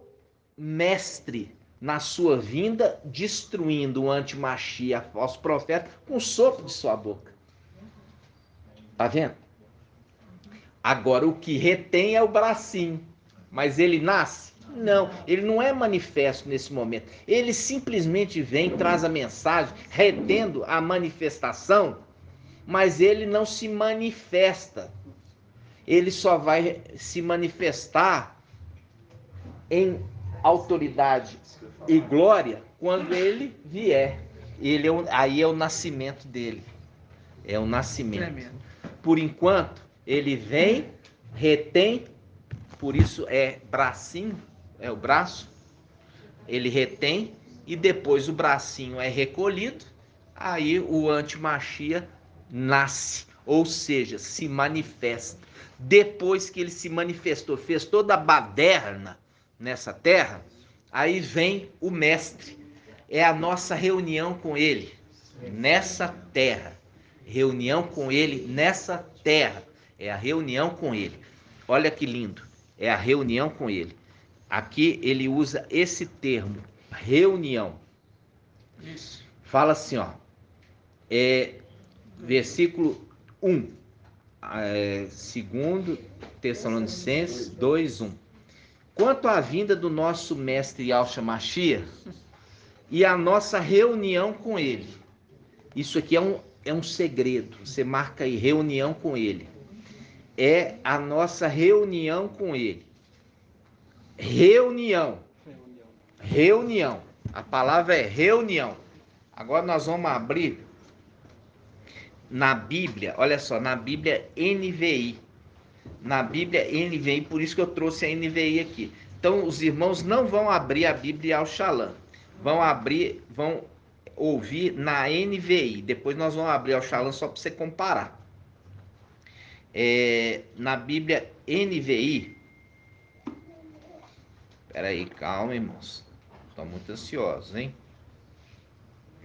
mestre na sua vinda, destruindo o antimachia, falso profeta, com o sopro de sua boca. Tá vendo? Agora, o que retém é o bracinho. Mas ele nasce? Não, ele não é manifesto nesse momento. Ele simplesmente vem, traz a mensagem, retendo a manifestação, mas ele não se manifesta. Ele só vai se manifestar em autoridade e glória quando ele vier. Aí é o nascimento dele. É o nascimento. Por enquanto, ele vem, retém, por isso é bracinho, é o braço. Ele retém e depois o bracinho é recolhido. Aí o antimachia nasce, ou seja, se manifesta. Depois que ele se manifestou, fez toda a baderna nessa terra, aí vem o mestre. É a nossa reunião com ele nessa terra. Reunião com ele nessa terra. É a reunião com ele. Olha que lindo. É a reunião com ele. Aqui ele usa esse termo, reunião. Isso. Fala assim, ó. Versículo 1. 2 Tessalonicenses 2:1. Quanto à vinda do nosso mestre Yahshua Mashiach e a nossa reunião com ele. Isso aqui é um segredo. Você marca aí, reunião com ele. É a nossa reunião com ele. Reunião. A palavra é reunião. Agora nós vamos abrir na Bíblia, olha só, na Bíblia NVI. Na Bíblia NVI, por isso que eu trouxe a NVI aqui. Então, os irmãos não vão abrir a Bíblia ao Shalom. Vão ouvir na NVI. Depois nós vamos abrir o Shalom só para você comparar. Na Bíblia NVI. Espera aí, calma, irmãos. Estou muito ansioso, hein?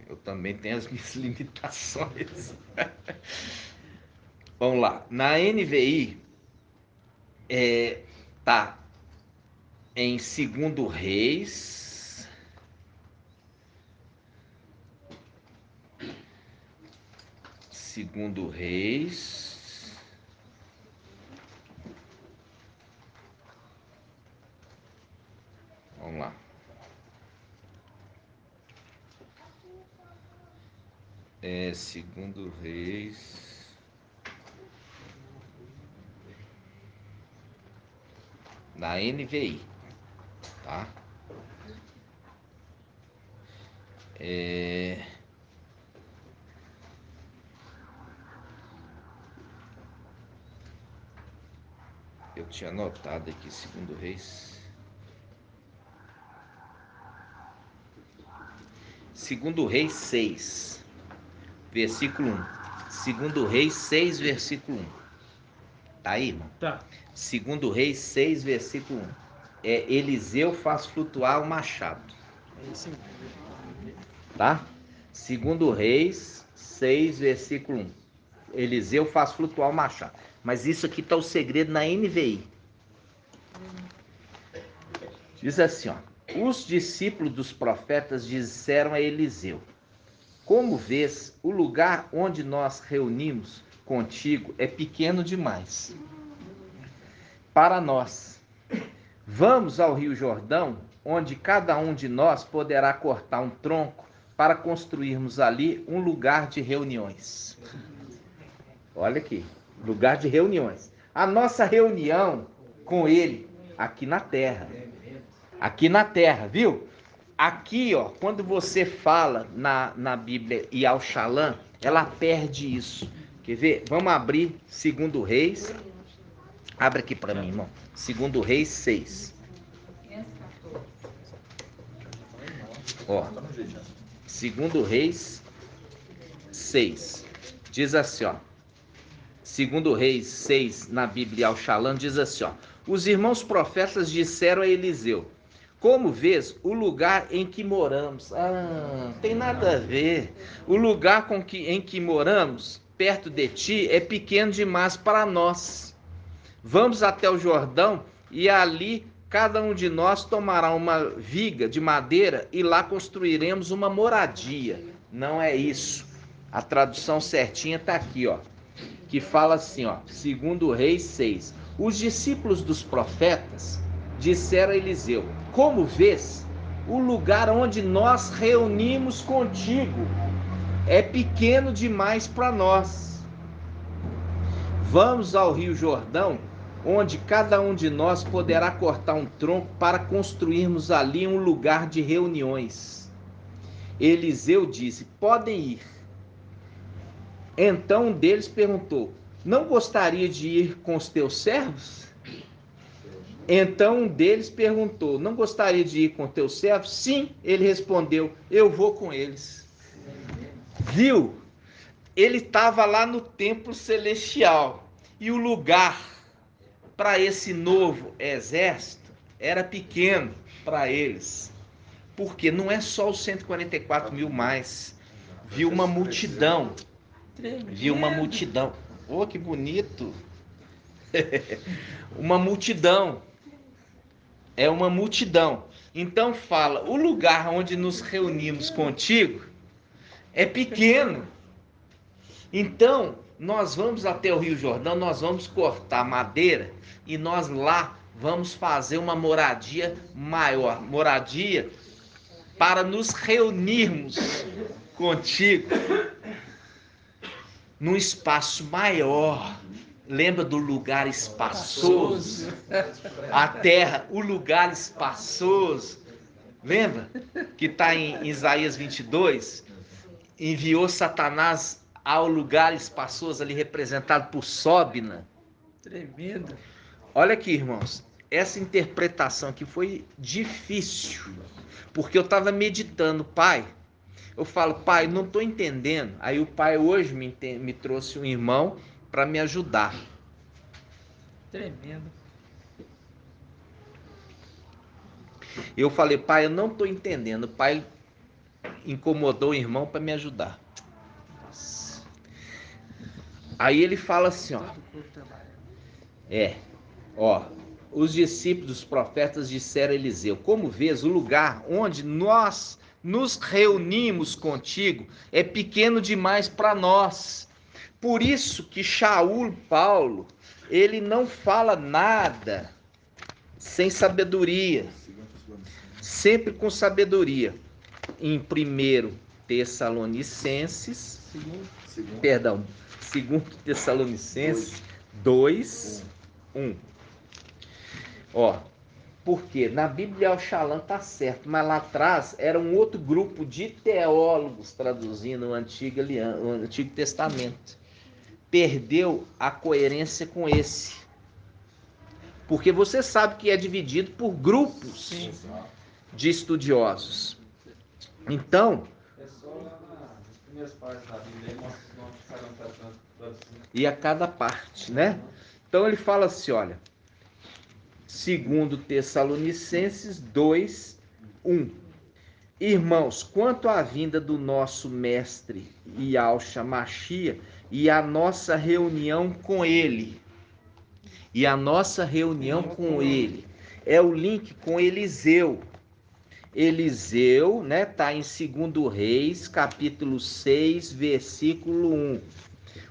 Eu também tenho as minhas limitações. Vamos lá. Na NVI, tá em 2 Reis. Segundo Reis. Vamos lá. Segundo Reis. Na NVI, tá? Eu tinha anotado aqui, 2 Reis. 2 Reis 6, versículo 1. 2 Reis 6, versículo 1. Tá aí, irmão? Tá. 2 Reis 6, versículo 1. Eliseu faz flutuar o machado. É isso mesmo. Tá? 2 Reis 6, versículo 1. Eliseu faz flutuar o machado. Mas isso aqui tá o segredo na NVI. Diz assim, ó. Os discípulos dos profetas disseram a Eliseu: como vês, o lugar onde nós reunimos contigo é pequeno demais para nós. Vamos ao Rio Jordão, onde cada um de nós poderá cortar um tronco para construirmos ali um lugar de reuniões. Olha aqui, lugar de reuniões. A nossa reunião com ele aqui na terra. Aqui na terra, viu? Aqui, ó, quando você fala na Bíblia e ao Shalom, ela perde isso. Quer ver? Vamos abrir 2 Reis. Abre aqui para mim, irmão. 2 Reis 6. Ó, 2 Reis 6. Diz assim, ó. 2 Reis 6, na Bíblia ao Shalom, diz assim, ó. Os irmãos profetas disseram a Eliseu: como vês, o lugar em que moramos... não tem nada a ver. O lugar em que moramos, perto de ti, é pequeno demais para nós. Vamos até o Jordão e ali cada um de nós tomará uma viga de madeira e lá construiremos uma moradia. Não é isso. A tradução certinha está aqui, ó. Que fala assim, ó. 2 Reis 6. Os discípulos dos profetas disseram a Eliseu: como vês, o lugar onde nós reunimos contigo é pequeno demais para nós. Vamos ao Rio Jordão, onde cada um de nós poderá cortar um tronco para construirmos ali um lugar de reuniões. Eliseu disse: podem ir. Então um deles perguntou: não gostaria de ir com os teus servos? Então um deles perguntou: não gostaria de ir com teus servos? Sim, ele respondeu: eu vou com eles. Viu? Ele estava lá no templo celestial e o lugar para esse novo exército era pequeno para eles, porque não é só os 144 mil mais. Viu uma multidão. Viu uma multidão. Oh, que bonito! Uma multidão. É uma multidão. Então fala: o lugar onde nos reunimos contigo é pequeno. Então nós vamos até o Rio Jordão, nós vamos cortar madeira e nós lá vamos fazer uma moradia maior. Moradia para nos reunirmos contigo num espaço maior. Lembra do lugar espaçoso? A terra, o lugar espaçoso. Lembra? Que está em Isaías 22. Enviou Satanás ao lugar espaçoso, ali representado por Sóbina. Tremendo. Olha aqui, irmãos. Essa interpretação aqui foi difícil. Porque eu estava meditando, pai. Eu falo, pai, não estou entendendo. Aí o pai hoje me trouxe um irmão para me ajudar. Tremendo. Eu falei, pai, eu não estou entendendo. O pai incomodou o irmão para me ajudar. Aí ele fala assim, ó, os discípulos dos profetas disseram a Eliseu, como vês, o lugar onde nós nos reunimos contigo é pequeno demais para nós. Por isso que Shaul, Paulo, ele não fala nada sem sabedoria, sempre com sabedoria. Em 1 Tessalonicenses, 2 Tessalonicenses 2, 1. Ó, porque na Bíblia o Shalom tá certo, mas lá atrás era um outro grupo de teólogos traduzindo o Antigo Testamento. Perdeu a coerência com esse. Porque você sabe que é dividido por grupos de estudiosos. Então, e a cada parte, né? Então ele fala assim, olha, 2 Tessalonicenses 2, 1. Irmãos, quanto à vinda do nosso mestre Yahshua Mashiach e a nossa reunião com ele, é o link com Eliseu. Eliseu, né, tá em 2 Reis, capítulo 6, versículo 1.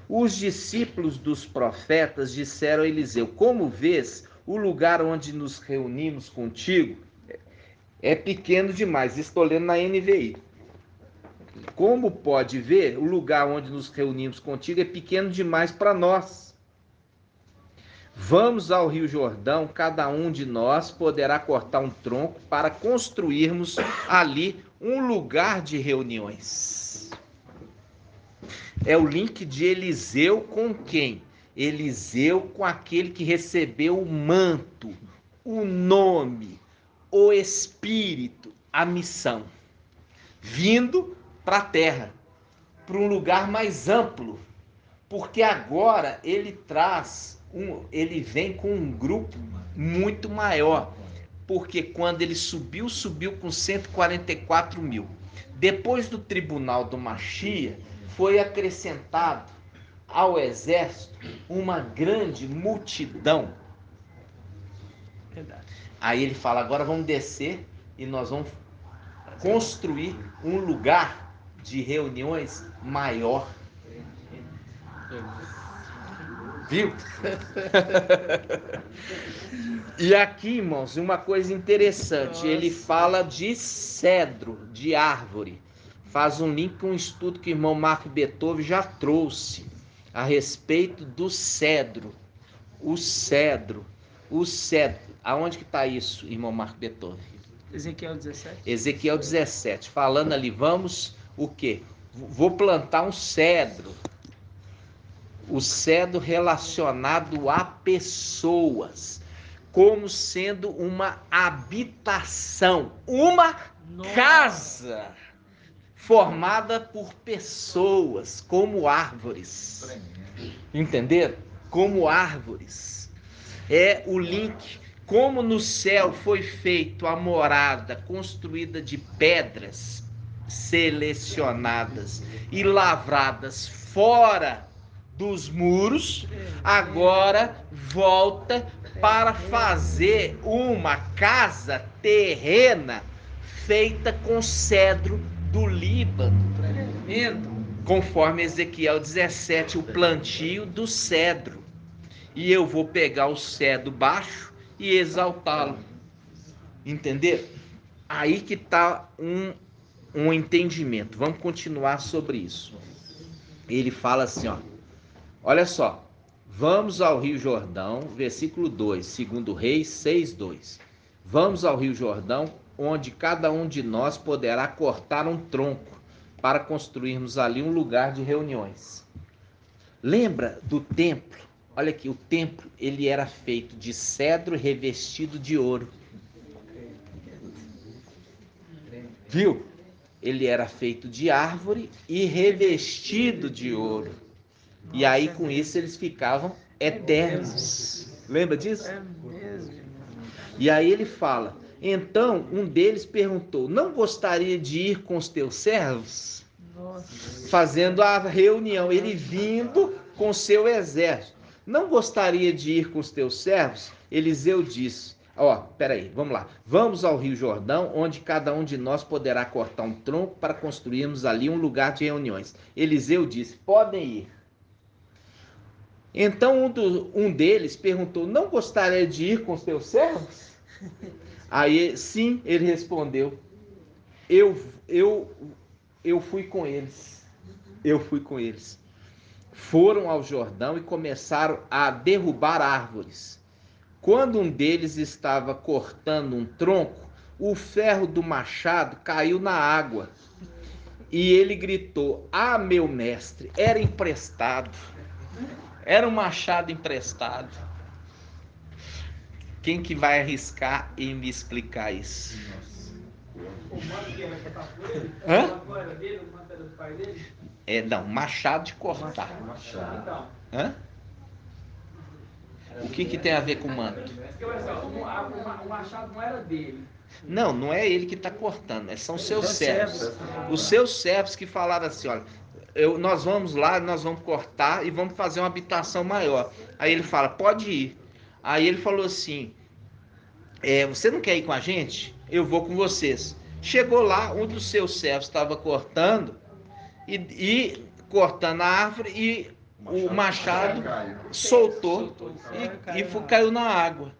Os discípulos dos profetas disseram a Eliseu, como vês, o lugar onde nos reunimos contigo é pequeno demais. Estou lendo na NVI. Como pode ver, o lugar onde nos reunimos contigo é pequeno demais para nós. Vamos ao Rio Jordão, cada um de nós poderá cortar um tronco para construirmos ali um lugar de reuniões. É o link de Eliseu com quem? Eliseu com aquele que recebeu o manto, o nome, o espírito, a missão. Vindo para a terra, para um lugar mais amplo. Porque agora ele vem com um grupo muito maior. Porque quando ele subiu com 144 mil. Depois do tribunal do Mashiach, foi acrescentado ao exército uma grande multidão. Verdade. Aí ele fala, agora vamos descer e nós vamos construir um lugar de reuniões maior. Viu? E aqui, irmãos, uma coisa interessante, ele fala de cedro, de árvore. Faz um link com um estudo que o irmão Marco Beethoven já trouxe a respeito do cedro. O cedro. Aonde que está isso, irmão Marco Beethoven? Ezequiel 17. Ezequiel 17. Falando ali, vamos o quê? Vou plantar um cedro. O cedro relacionado a pessoas, como sendo uma habitação, uma casa formada por pessoas, como árvores. Entenderam? Como árvores. É o link. Como no céu foi feito a morada construída de pedras selecionadas e lavradas fora dos muros, agora volta para fazer uma casa terrena feita com cedro do Líbano. Conforme Ezequiel 17, o plantio do cedro. E eu vou pegar o cedro baixo e exaltá-lo. Entendeu? Aí que está um entendimento. Vamos continuar sobre isso. Ele fala assim, ó. Olha só, vamos ao Rio Jordão, versículo 2, 2 Reis 6, 2. Vamos ao Rio Jordão, onde cada um de nós poderá cortar um tronco para construirmos ali um lugar de reuniões. Lembra do templo? Olha aqui, o templo ele era feito de cedro revestido de ouro. Viu? ele era feito de árvore e revestido de ouro. E aí com isso eles ficavam eternos. Lembra disso? É mesmo. E aí ele fala, então um deles perguntou, não gostaria de ir com os teus servos? Nossa. Fazendo a reunião, ele vindo com seu exército. Não gostaria de ir com os teus servos? Eliseu disse, peraí, vamos lá. Vamos ao Rio Jordão, onde cada um de nós poderá cortar um tronco para construirmos ali um lugar de reuniões. Eliseu disse, podem ir. Então um deles perguntou, não gostaria de ir com os teus servos? Aí, sim, ele respondeu, eu fui com eles. Eu fui com eles. Foram ao Jordão e começaram a derrubar árvores. Quando um deles estava cortando um tronco, o ferro do machado caiu na água. E ele gritou, meu mestre, era emprestado. Era um machado emprestado. Quem que vai arriscar em me explicar isso? Hã? Não, machado de cortar. Hã? O que tem a ver com manto? O machado não era dele. Não é ele que está cortando, são seus servos. Os seus servos que falaram assim, olha, nós vamos lá, nós vamos cortar e vamos fazer uma habitação maior. Aí ele fala, pode ir. Aí ele falou assim, você não quer ir com a gente? Eu vou com vocês. Chegou lá, um dos seus servos estava cortando e cortando a árvore e o machado soltou e caiu na água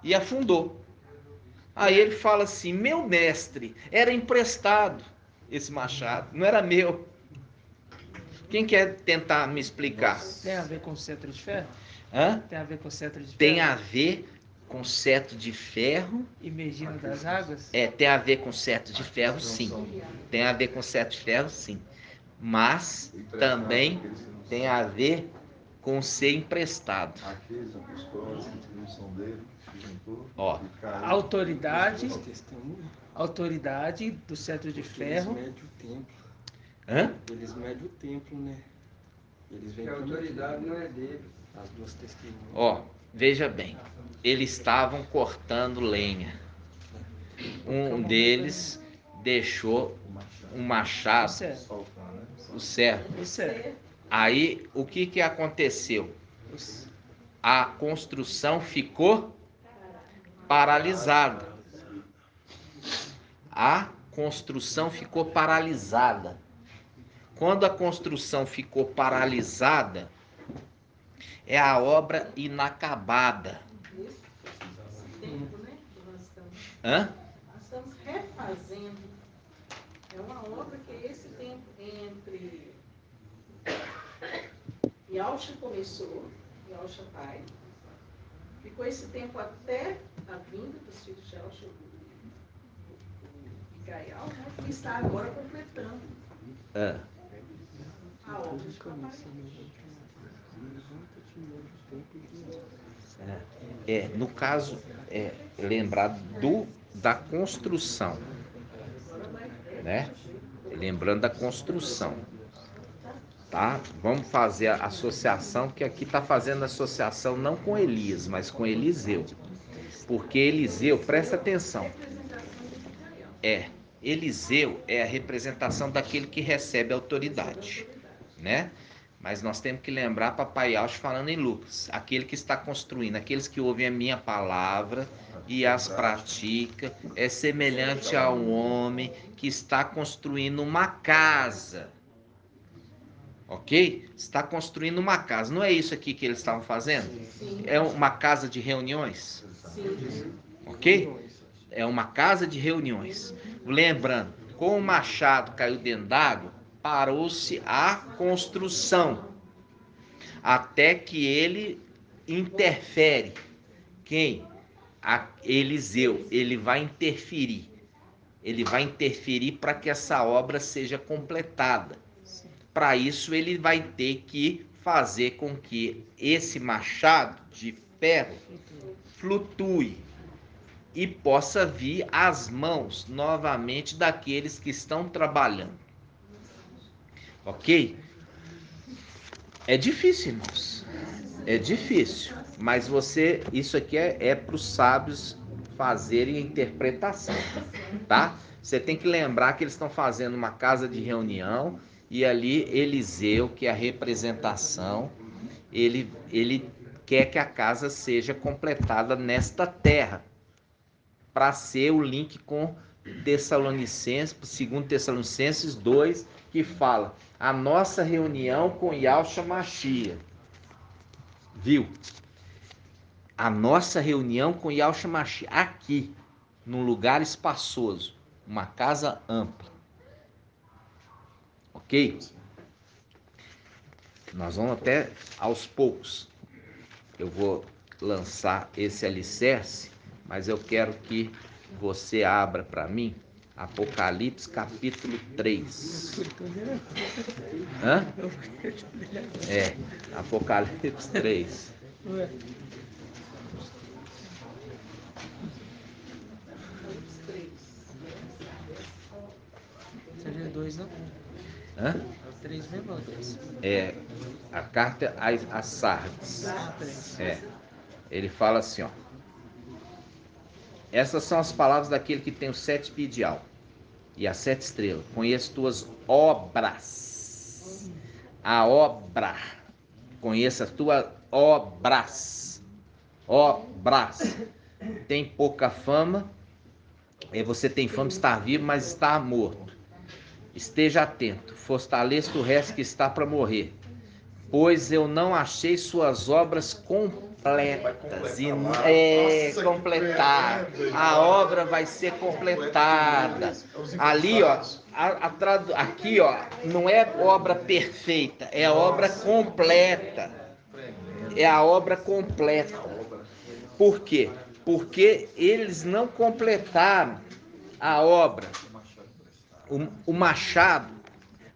e afundou. Aí ele fala assim, meu mestre, era emprestado esse machado, não era meu. Quem quer tentar me explicar? Tem a ver com cetro de ferro? Hã? Tem a ver com cetro de ferro? Tem a ver com cetro de ferro. Emergindo das águas? Tem a ver com cetro de ferro, sim. Tem a ver com cetro de ferro, sim. Mas também tem a ver com ser emprestado. Ó, autoridade do cetro de ferro. Hã? Eles medem o templo, né? Eles vêm. A autoridade não é dele. As duas testemunhas. Ó, veja bem, eles estavam cortando lenha. Um deles deixou um machado, o servo. Aí, o que aconteceu? A construção ficou paralisada. A construção ficou paralisada. Quando a construção ficou paralisada, é a obra inacabada. Tempo, né? Nós estamos refazendo. É uma obra que é esse tempo entre Yalcha começou, Yalcha pai, ficou esse tempo até a vinda dos filhos de Yalcha e Gaial, né? Que está agora completando a obra de Camarões. No caso, lembrar da construção, né? Lembrando da construção, tá? Vamos fazer a associação, que aqui está fazendo associação não com Elias, mas com Eliseu, porque Eliseu, presta atenção, Eliseu é a representação daquele que recebe autoridade, né? Mas nós temos que lembrar Papai Yalcha falando em Lucas, aquele que está construindo, aqueles que ouvem a minha palavra e as pratica, é semelhante a um homem que está construindo uma casa. Ok? Está construindo uma casa. Não é isso aqui que eles estavam fazendo? Sim. É uma casa de reuniões? Sim. Ok? É uma casa de reuniões. Lembrando, com o machado caiu dentro d'água, parou-se a construção, até que ele interfere. Quem? Eliseu. Ele vai interferir para que essa obra seja completada. Para isso ele vai ter que fazer com que esse machado de ferro flutue. e possa vir às mãos novamente daqueles que estão trabalhando. Ok? É difícil, irmãos. É difícil. Mas isso aqui é para os sábios fazerem a interpretação, tá? Você tem que lembrar que eles estão fazendo uma casa de reunião e ali Eliseu, que é a representação, ele quer que a casa seja completada nesta terra, para ser o link com Tessalonicenses, 2 Tessalonicenses 2, que fala a nossa reunião com Yahshua Mashiach. Viu? A nossa reunião com Yahshua Mashiach aqui, num lugar espaçoso, uma casa ampla. Ok? Nós vamos até aos poucos. Eu vou lançar esse alicerce, mas eu quero que você abra para mim Apocalipse capítulo 3. Hã? Apocalipse 3. Seria 2, não? Hã? É o 3 mesmo ou 2? É a carta a Sardes. Ele fala assim, ó. Essas são as palavras daquele que tem os 7 pidial e as 7 estrelas. Conheço tuas obras. A obra. Conheça as tuas obras. Obras. Tem pouca fama. Você tem fama de estar vivo, mas está morto. Esteja atento. Fortaleça o resto que está para morrer. Pois eu não achei suas obras completas. Completar. A obra vai ser completada. Ali, ó, aqui, ó, não é obra perfeita, é a obra completa. É a obra completa. Por quê? Porque eles não completaram a obra. O machado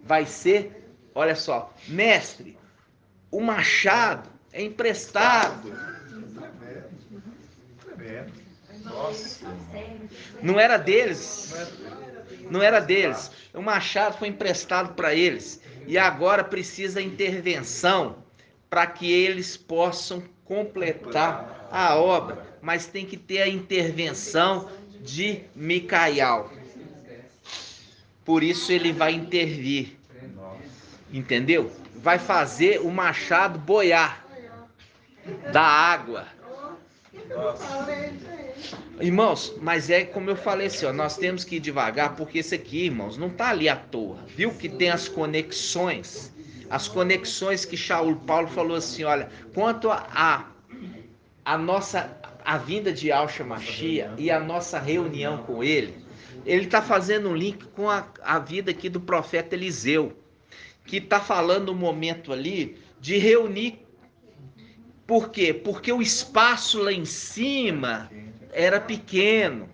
vai ser, olha só, mestre, o machado é emprestado. Não era deles. Não era deles. O machado foi emprestado para eles. E agora precisa intervenção para que eles possam completar a obra. Mas tem que ter a intervenção de Micael. Por isso ele vai intervir. Entendeu? Vai fazer o machado boiar da água. Irmãos, mas é como eu falei assim, ó, nós temos que ir devagar, porque esse aqui, irmãos, não está ali à toa. Viu que tem as conexões que Shaul Paulo falou assim, olha, quanto a vinda de Yahshua Mashiach e a nossa reunião com ele está fazendo um link com a vida aqui do profeta Eliseu, que está falando um momento ali de reunir. Por quê? Porque o espaço lá em cima era pequeno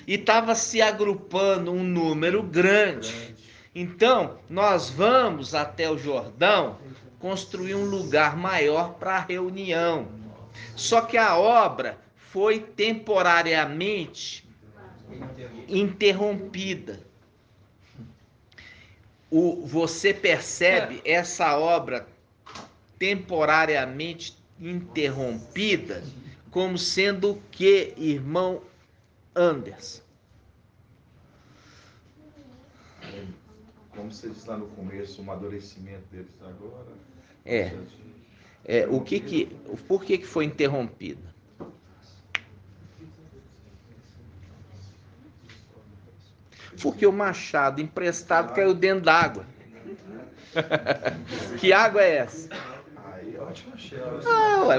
e estava se agrupando um número grande. Então, nós vamos até o Jordão construir um lugar maior para a reunião. Só que a obra foi temporariamente interrompida. Você percebe essa obra temporariamente interrompida como sendo o que, irmão Anderson? Como você disse lá no começo, o amadurecimento deles agora. Por que foi interrompida? Porque o machado emprestado caiu dentro d'água. Que água é essa?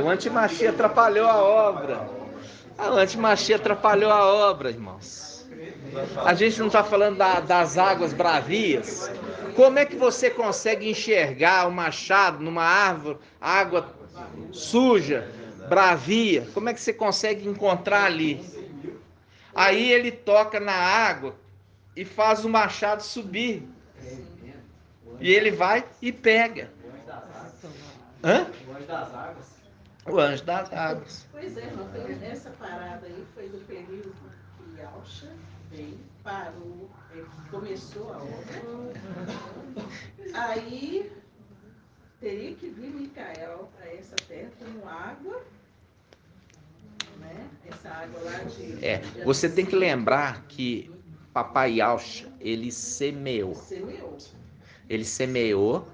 O antimachia atrapalhou a obra. O antimachia atrapalhou a obra, irmãos. A gente não está falando das águas bravias. Como é que você consegue enxergar o machado numa árvore, água suja, bravia? Como é que você consegue encontrar ali? Aí ele toca na água e faz o machado subir. E ele vai e pega. Hã? O anjo das águas. Pois é, irmão, essa parada aí foi do período que Yalcha veio, parou, começou a obra. Aí teria que vir Micael para essa terra como água, né? Essa água lá de Você tem que lembrar que Papai Yalcha, ele semeou. Ele semeou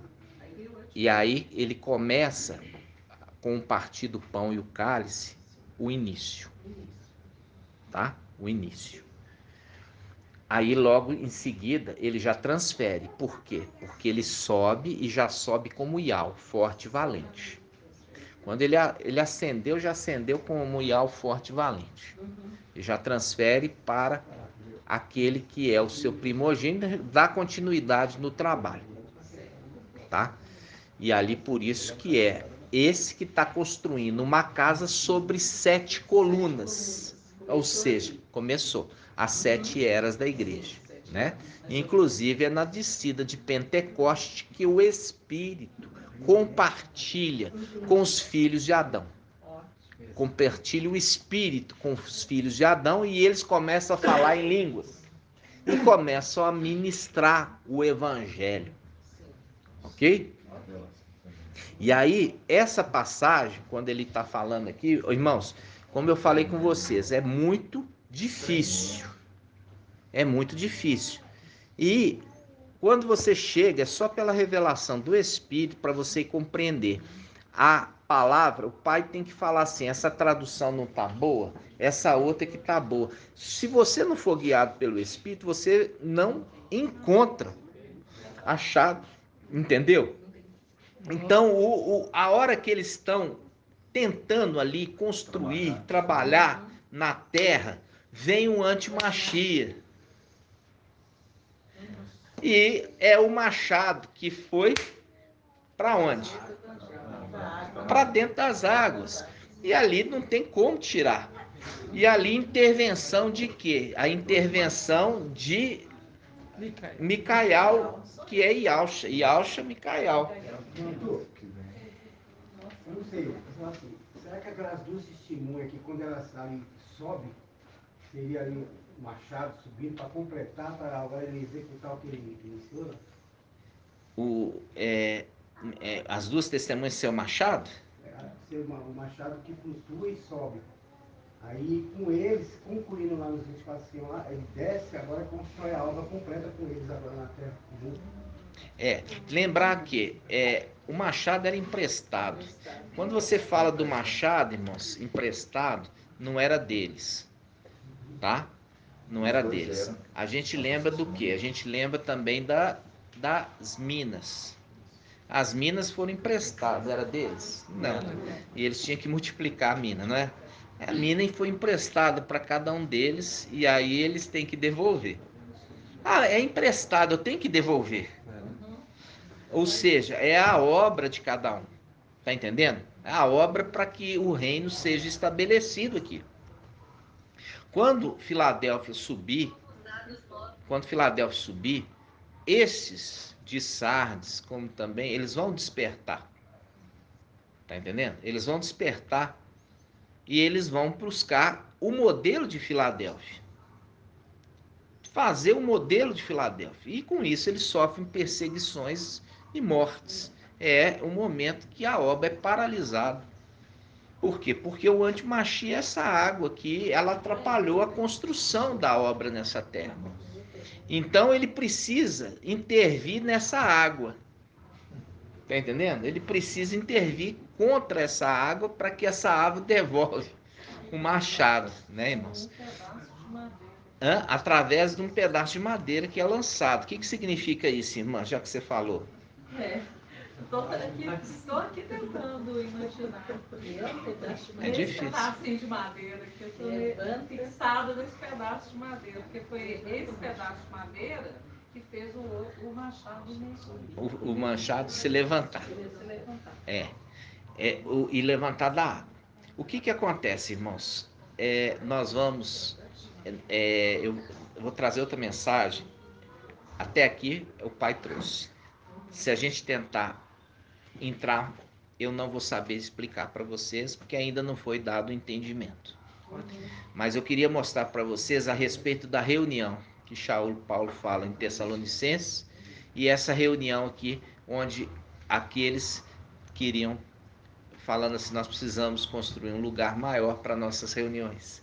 e aí ele começa com o partir do pão e o cálice, o início, tá? O início. Aí logo em seguida ele já transfere. Por quê? Porque ele sobe e já sobe como Ial, forte e valente. Quando ele ascendeu, já ascendeu como Ial, forte e valente. E já transfere para aquele que é o seu primogênito, dá continuidade no trabalho, tá? E ali por isso que é esse que está construindo uma casa sobre 7 colunas, ou seja, começou as 7 eras da igreja, né? Inclusive é na descida de Pentecoste que o Espírito compartilha com os filhos de Adão. Compartilha o Espírito com os filhos de Adão e eles começam a falar em línguas e começam a ministrar o Evangelho, ok? E aí, essa passagem, quando ele está falando aqui, irmãos, como eu falei com vocês, é muito difícil. É muito difícil. E quando você chega, é só pela revelação do Espírito para você compreender a palavra. O pai tem que falar assim: essa tradução não está boa, essa outra que está boa. Se você não for guiado pelo Espírito, você não encontra achado, entendeu? Então, a hora que eles estão tentando ali construir, trabalhar na terra, vem um antimachia. E é o machado que foi para onde? Para dentro das águas. E ali não tem como tirar. E ali intervenção de quê? A intervenção de Micael, que é Yalcha. Yalcha, Micael. Eu não sei, assim, será que aquelas duas testemunhas que quando elas saem sobe, seria ali o machado subindo para completar, para agora ele executar o que ele iniciou? As duas testemunhas ser o machado? Ser o machado que flutua e sobe. Aí com eles, concluindo lá nos 24 anciãos lá, ele desce, agora constrói a obra completa com eles agora na terra. Lembrar que o machado era emprestado. Quando você fala do machado, irmãos, emprestado, não era deles, tá? Não era deles. A gente lembra do quê? A gente lembra também das minas. As minas foram emprestadas, era deles? Não. E eles tinham que multiplicar a mina, não é? A mina foi emprestada para cada um deles e aí eles têm que devolver. É emprestado, eu tenho que devolver. Ou seja, é a obra de cada um. Tá entendendo? É a obra para que o reino seja estabelecido aqui. Quando Filadélfia subir, esses de Sardes, como também, eles vão despertar. Tá entendendo? Eles vão despertar e eles vão buscar o modelo de Filadélfia. Fazer o modelo de Filadélfia. E com isso eles sofrem perseguições e mortes. É o momento que a obra é paralisada. Por quê? Porque o antimachia, essa água aqui, ela atrapalhou a construção da obra nessa terra. Então ele precisa intervir nessa água. Tá entendendo? Ele precisa intervir contra essa água para que essa água devolve o machado, né, irmãos? Através de um pedaço de madeira que é lançado. O que significa isso, irmã, já que você falou? Estou aqui tentando imaginar. É difícil. Esse pedacinho de madeira que eu estou fixada nesse pedaço de madeira, porque foi esse pedaço de madeira que fez o machado subir. O machado se levantar. E levantar da água. O que acontece, irmãos? Nós vamos... eu vou trazer outra mensagem. Até aqui o pai trouxe. Se a gente tentar entrar eu não vou saber explicar para vocês, porque ainda não foi dado o entendimento. Mas eu queria mostrar para vocês a respeito da reunião que Paulo fala em Tessalonicenses, e essa reunião aqui, onde aqueles queriam, falando assim, nós precisamos construir um lugar maior para nossas reuniões,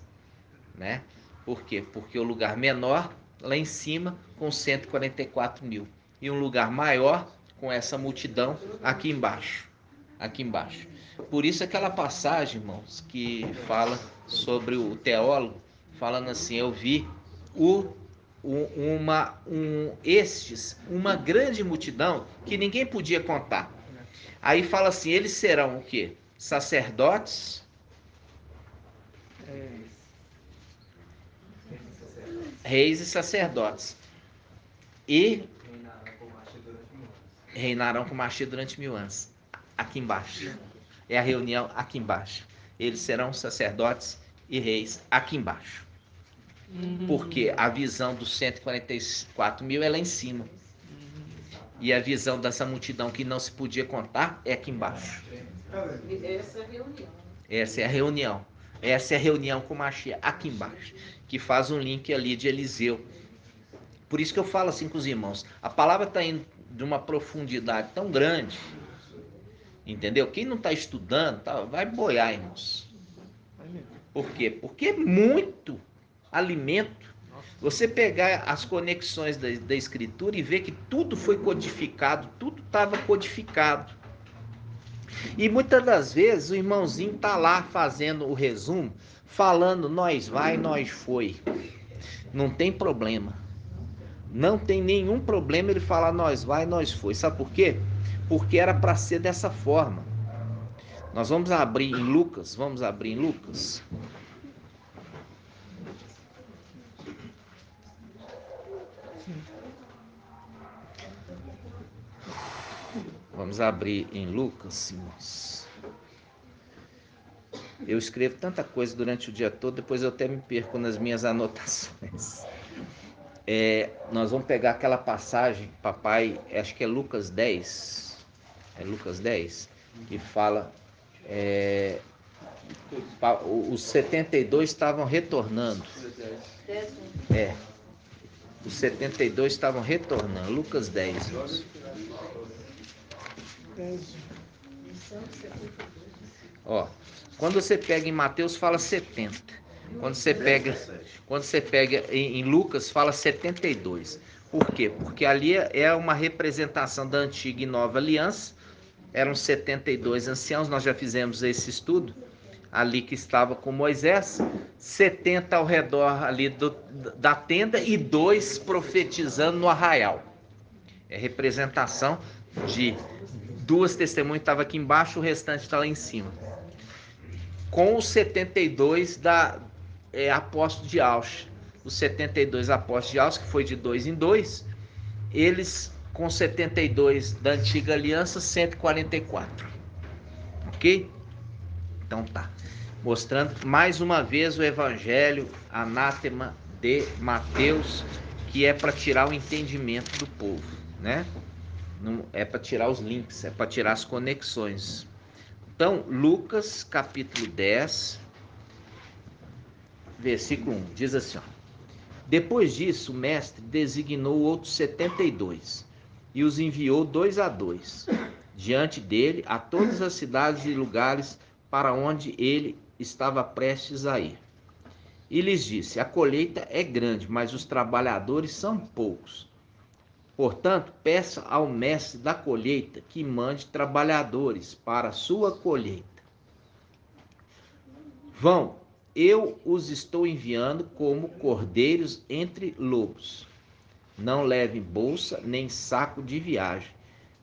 né? Por quê? Porque o lugar menor, lá em cima, com 144 mil, e um lugar maior, com essa multidão, aqui embaixo. Aqui embaixo. Por isso aquela passagem, irmãos, que fala sobre o teólogo, falando assim, eu vi uma grande multidão que ninguém podia contar. Aí fala assim, eles serão o quê? Sacerdotes, reis e sacerdotes. E reinarão com Mashiach durante 1000 anos. Aqui embaixo. É a reunião aqui embaixo. Eles serão sacerdotes e reis aqui embaixo. Porque a visão dos 144 mil é lá em cima. E a visão dessa multidão que não se podia contar é aqui embaixo. Essa é a reunião. Essa é a reunião. Essa é a reunião com Mashiach aqui embaixo. Que faz um link ali de Eliseu. Por isso que eu falo assim com os irmãos. A palavra está indo de uma profundidade tão grande. Entendeu? Quem não está estudando vai boiar, irmãos. Por quê? Porque é muito alimento. Você pegar as conexões da Escritura e ver que tudo foi codificado, tudo estava codificado. E muitas das vezes o irmãozinho está lá fazendo o resumo, falando nós vai, nós foi. Não tem problema. Não tem nenhum problema ele falar nós vai, nós foi. Sabe por quê? Porque era para ser dessa forma. Nós vamos abrir em Lucas. Vamos abrir em Lucas. Vamos abrir em Lucas, irmãos. Eu escrevo tanta coisa durante o dia todo, depois eu até me perco nas minhas anotações. Nós vamos pegar aquela passagem, papai, acho que é Lucas 10. É Lucas 10, que fala... os 72 estavam retornando. Os 72 estavam retornando. Lucas 10. Ó, quando você pega em Mateus, fala 70. Quando você pega em Lucas, fala 72. Por quê? Porque ali é uma representação da antiga e nova aliança. Eram 72 anciãos, nós já fizemos esse estudo. Ali que estava com Moisés, 70 ao redor ali da tenda e 2 profetizando no arraial. É representação de 2 testemunhas que estavam aqui embaixo, o restante está lá em cima. Com os 72 apóstolos de Auschwitz. Os 72 apóstolos de Auschwitz, que foi de 2 em 2, eles com 72 da antiga aliança, 144. Ok? Então tá. Mostrando mais uma vez o evangelho anátema de Mateus, que é para tirar o entendimento do povo, né? Não é para tirar os links, é para tirar as conexões. Então, Lucas capítulo 10, versículo 1, diz assim, ó: depois disso, o mestre designou outros 72 e os enviou 2 a 2 diante dele a todas as cidades e lugares para onde ele estava prestes a ir. E lhes disse: a colheita é grande, mas os trabalhadores são poucos. Portanto, peça ao mestre da colheita que mande trabalhadores para a sua colheita. Vão, eu os estou enviando como cordeiros entre lobos. Não levem bolsa, nem saco de viagem,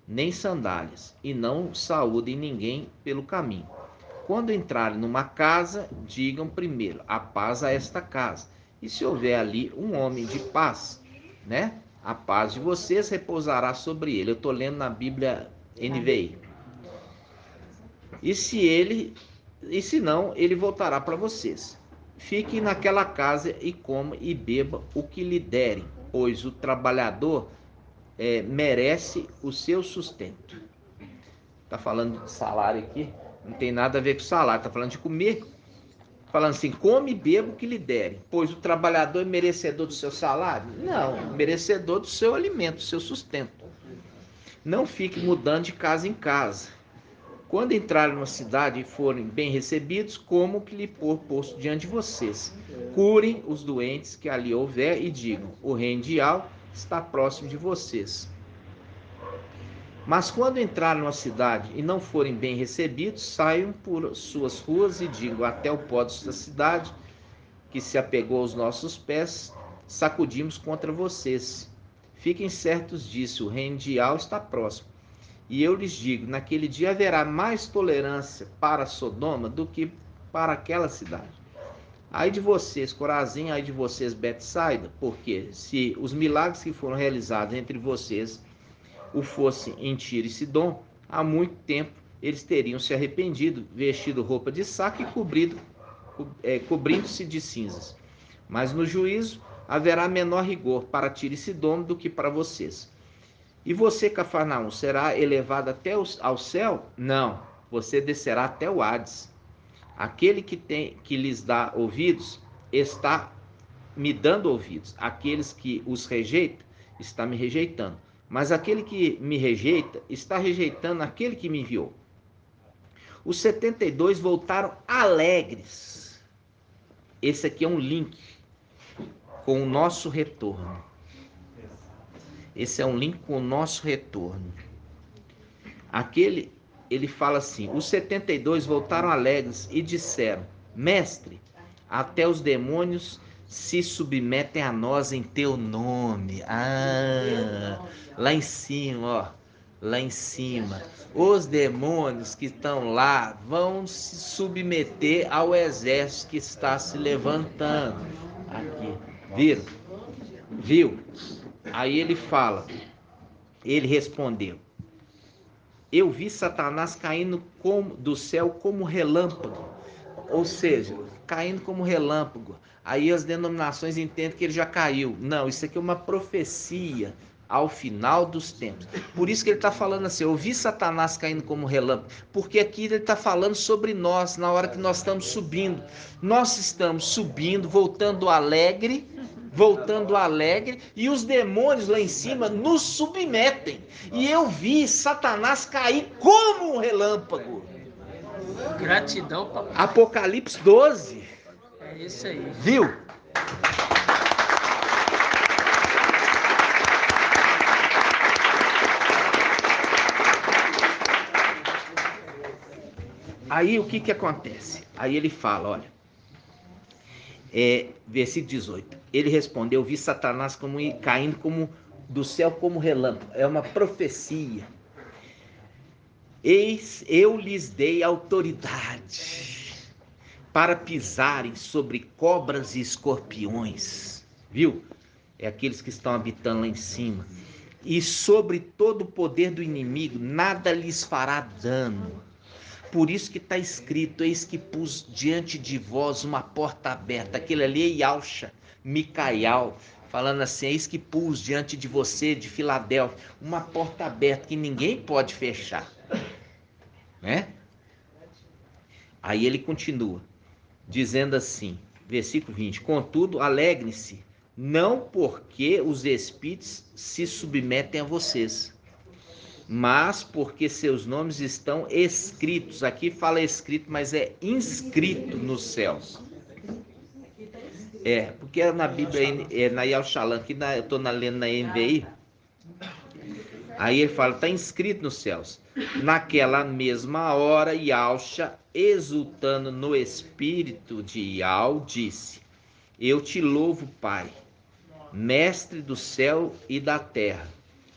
nem sandálias, e não saúdem ninguém pelo caminho. Quando entrarem numa casa, digam primeiro: a paz a esta casa. E se houver ali um homem de paz, né? A paz de vocês repousará sobre ele. Eu estou lendo na Bíblia NVI. E se não, ele voltará para vocês. Fiquem naquela casa e coma e beba o que lhe derem, pois o trabalhador merece o seu sustento. está falando de salário aqui, não tem nada a ver com salário, está falando de comer. Falando assim, come e beba o que lhe derem, pois o trabalhador é merecedor do seu salário? Não, merecedor do seu alimento, do seu sustento. Não fique mudando de casa em casa. Quando entrarem numa cidade e forem bem recebidos, como o que lhe for posto diante de vocês. Curem os doentes que ali houver e digam, o reino de Al está próximo de vocês. Mas quando entrarem numa cidade e não forem bem recebidos, saiam por suas ruas e digam, até o pó desta cidade, que se apegou aos nossos pés, sacudimos contra vocês. Fiquem certos disso, o reino de Al está próximo. E eu lhes digo, naquele dia haverá mais tolerância para Sodoma do que para aquela cidade. Ai de vocês, Corazim, ai de vocês, Betsaida, porque se os milagres que foram realizados entre vocês o fosse em Tiro e Sidom, há muito tempo eles teriam se arrependido, vestido roupa de saco e cobrindo-se de cinzas. Mas no juízo haverá menor rigor para Tiro e Sidom do que para vocês. E você, Cafarnaum, será elevado até ao céu? Não, você descerá até o Hades. Aquele que lhes dá ouvidos, está me dando ouvidos. Aqueles que os rejeitam, está me rejeitando. Mas aquele que me rejeita, está rejeitando aquele que me enviou. Os 72 voltaram alegres. Esse aqui é um link com o nosso retorno. Esse é um link com o nosso retorno. Ele fala assim, os 72 voltaram alegres e disseram, mestre, até os demônios se submetem a nós em teu nome. Lá em cima, ó. Lá em cima. Os demônios que estão lá vão se submeter ao exército que está se levantando. Aqui. Viram? Viu? Aí ele fala. Ele respondeu. Eu vi Satanás caindo do céu como relâmpago. Ou seja, caindo como relâmpago. Aí as denominações entendem que ele já caiu. Não, isso aqui é uma profecia ao final dos tempos. Por isso que ele está falando assim, eu vi Satanás caindo como relâmpago. Porque aqui ele está falando sobre nós, na hora que nós estamos subindo. Nós estamos subindo, voltando alegre, e os demônios lá em cima nos submetem. E eu vi Satanás cair como um relâmpago. Gratidão, papai. Apocalipse 12. É isso aí. Viu? Aí o que acontece? Aí ele fala, olha, versículo 18. Ele respondeu, vi Satanás caindo como do céu como relâmpago. É uma profecia. Eis, eu lhes dei autoridade para pisarem sobre cobras e escorpiões. Viu? É aqueles que estão habitando lá em cima. E sobre todo o poder do inimigo, nada lhes fará dano. Por isso que está escrito, eis que pus diante de vós uma porta aberta. Aquele ali é Yalcha, Micael, falando assim, eis que pus diante de você, de Filadélfia, uma porta aberta que ninguém pode fechar. Né? Aí ele continua, dizendo assim, versículo 20, contudo, alegrem-se, não porque os espíritos se submetem a vocês, mas porque seus nomes estão escritos. Aqui fala escrito, mas é inscrito nos céus. Porque na Bíblia, na Yalchalan, aqui eu estou lendo na NVI, aí ele fala, está inscrito nos céus. Naquela mesma hora, Yalcha, exultando no espírito de Yal, disse, eu te louvo, Pai, mestre do céu e da terra,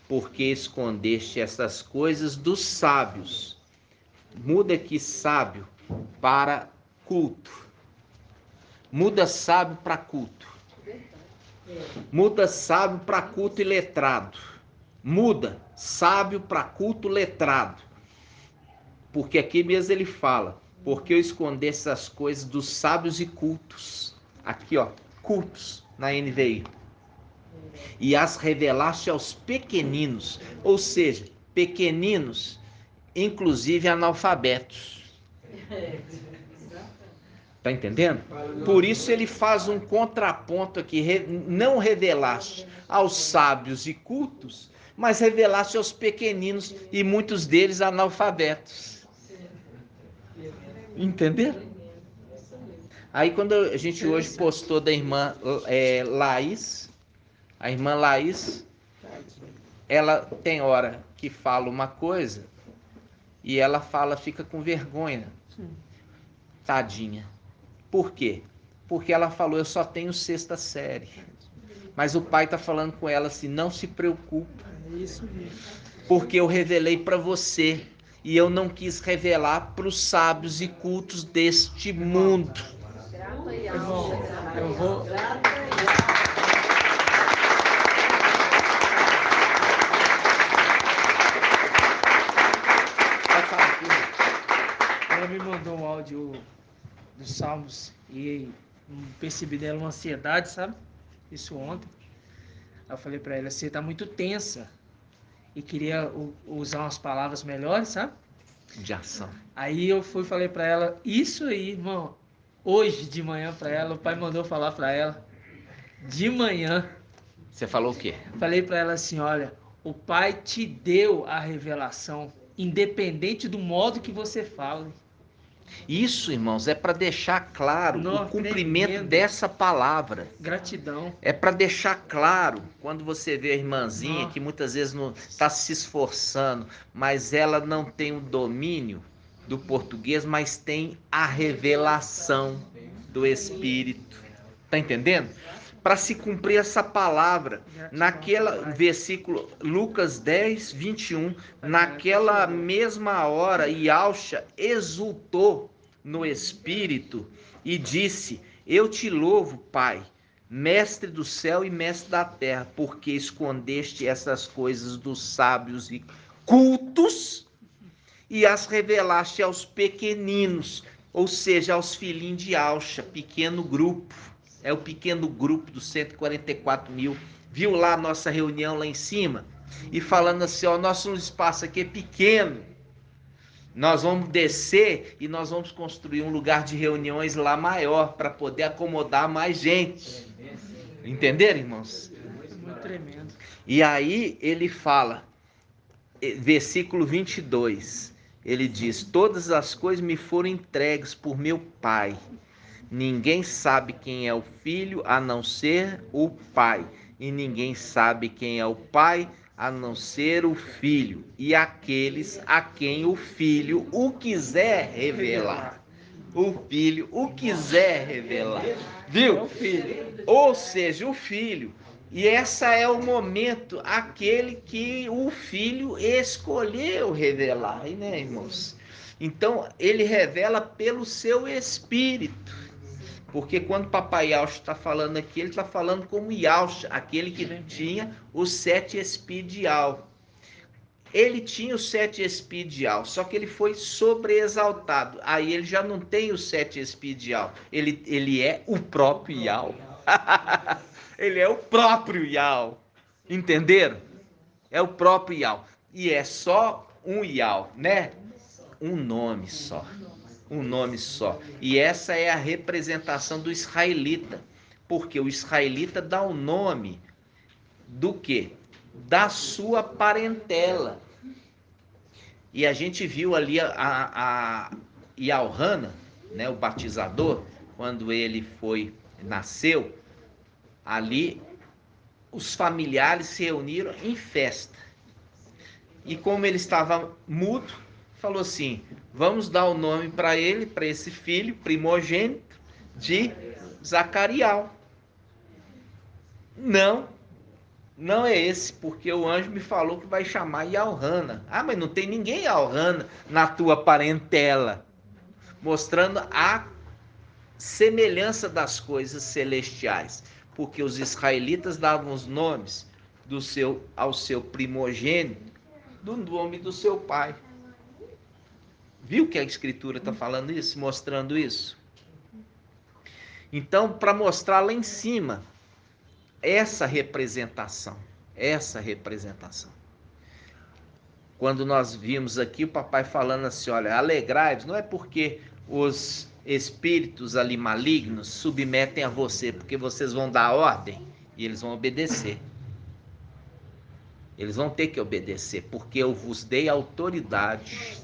porque escondeste essas coisas dos sábios. Muda aqui sábio para culto. Muda sábio para culto. Muda sábio para culto e letrado. Muda sábio para culto letrado. Porque aqui mesmo ele fala, porque eu escondi essas coisas dos sábios e cultos. Aqui, ó, cultos na NVI. E as revelaste aos pequeninos, ou seja, pequeninos inclusive analfabetos. Está entendendo? Por isso ele faz um contraponto aqui, não revelaste aos sábios e cultos, mas revelaste aos pequeninos e muitos deles analfabetos. Entenderam? Aí quando a gente hoje postou da irmã Laís, a irmã Laís, ela tem hora que fala uma coisa e ela fica com vergonha. Tadinha. Por quê? Porque ela falou, eu só tenho 6ª série. Mas o pai está falando com ela assim, não se preocupa. Porque eu revelei para você e eu não quis revelar para os sábios e cultos deste mundo. Eu vou... Ela me mandou um áudio dos Salmos e percebi dela uma ansiedade, sabe? Isso ontem. Eu falei pra ela, você tá muito tensa e queria usar umas palavras melhores, sabe? De ação. Aí eu falei pra ela, isso aí, irmão, hoje de manhã pra ela, o pai mandou falar pra ela, de manhã. Você falou o quê? Falei pra ela assim, olha, o pai te deu a revelação, independente do modo que você fala. Isso, irmãos, é para deixar claro o cumprimento tremendo. Dessa palavra. Gratidão. É para deixar claro, quando você vê a irmãzinha que muitas vezes não está se esforçando, mas ela não tem o domínio do português, mas tem a revelação do Espírito. Tá entendendo? Para se cumprir essa palavra, naquela versículo, Lucas 10, 21, naquela mesma hora, Yalxa exultou no Espírito e disse, eu te louvo, Pai, mestre do céu e mestre da terra, porque escondeste essas coisas dos sábios e cultos e as revelaste aos pequeninos, ou seja, aos filhinhos de Yalxa, pequeno grupo. É o pequeno grupo dos 144 mil. Viu lá a nossa reunião lá em cima? E falando assim, ó, nosso espaço aqui é pequeno. Nós vamos descer e nós vamos construir um lugar de reuniões lá maior para poder acomodar mais gente. Entenderam, irmãos? Muito tremendo. E aí ele fala, versículo 22, ele diz, todas as coisas me foram entregues por meu Pai. Ninguém sabe quem é o Filho a não ser o Pai. E ninguém sabe quem é o Pai a não ser o Filho. E aqueles a quem o Filho o quiser revelar. O Filho o quiser revelar. Viu? Ou seja, o Filho. E esse é o momento, aquele que o Filho escolheu revelar, né, irmãos? Então, ele revela pelo seu Espírito. Porque quando Papai Yalxa está falando aqui, ele está falando como Yalxa, aquele que tinha os 7 espidial. Ele tinha os 7 espidial, só que ele foi sobreexaltado. Aí ele já não tem os 7 espidial. Ele é o próprio Yal. Ele é o próprio Yal. Entenderam? É o próprio Yal. E é só um Yal, né? Um nome só. Um nome só. E essa é a representação do israelita. Porque o israelita dá o nome do quê? Da sua parentela. E a gente viu ali a Yalhana, né, o batizador, quando ele nasceu, ali os familiares se reuniram em festa. E como ele estava mudo, falou assim, vamos dar o nome para ele, para esse filho primogênito, de Zacarial. Não é esse, porque o anjo me falou que vai chamar Yalhana. Ah, mas não tem ninguém Yalhana na tua parentela. Mostrando a semelhança das coisas celestiais. Porque os israelitas davam os nomes ao seu primogênito do nome do seu pai. Viu que a Escritura está falando isso? Mostrando isso? Então, para mostrar lá em cima essa representação. Quando nós vimos aqui o papai falando assim, olha, alegrai-vos, não é porque os espíritos ali malignos submetem a você, porque vocês vão dar ordem e eles vão obedecer. Eles vão ter que obedecer, porque eu vos dei autoridade.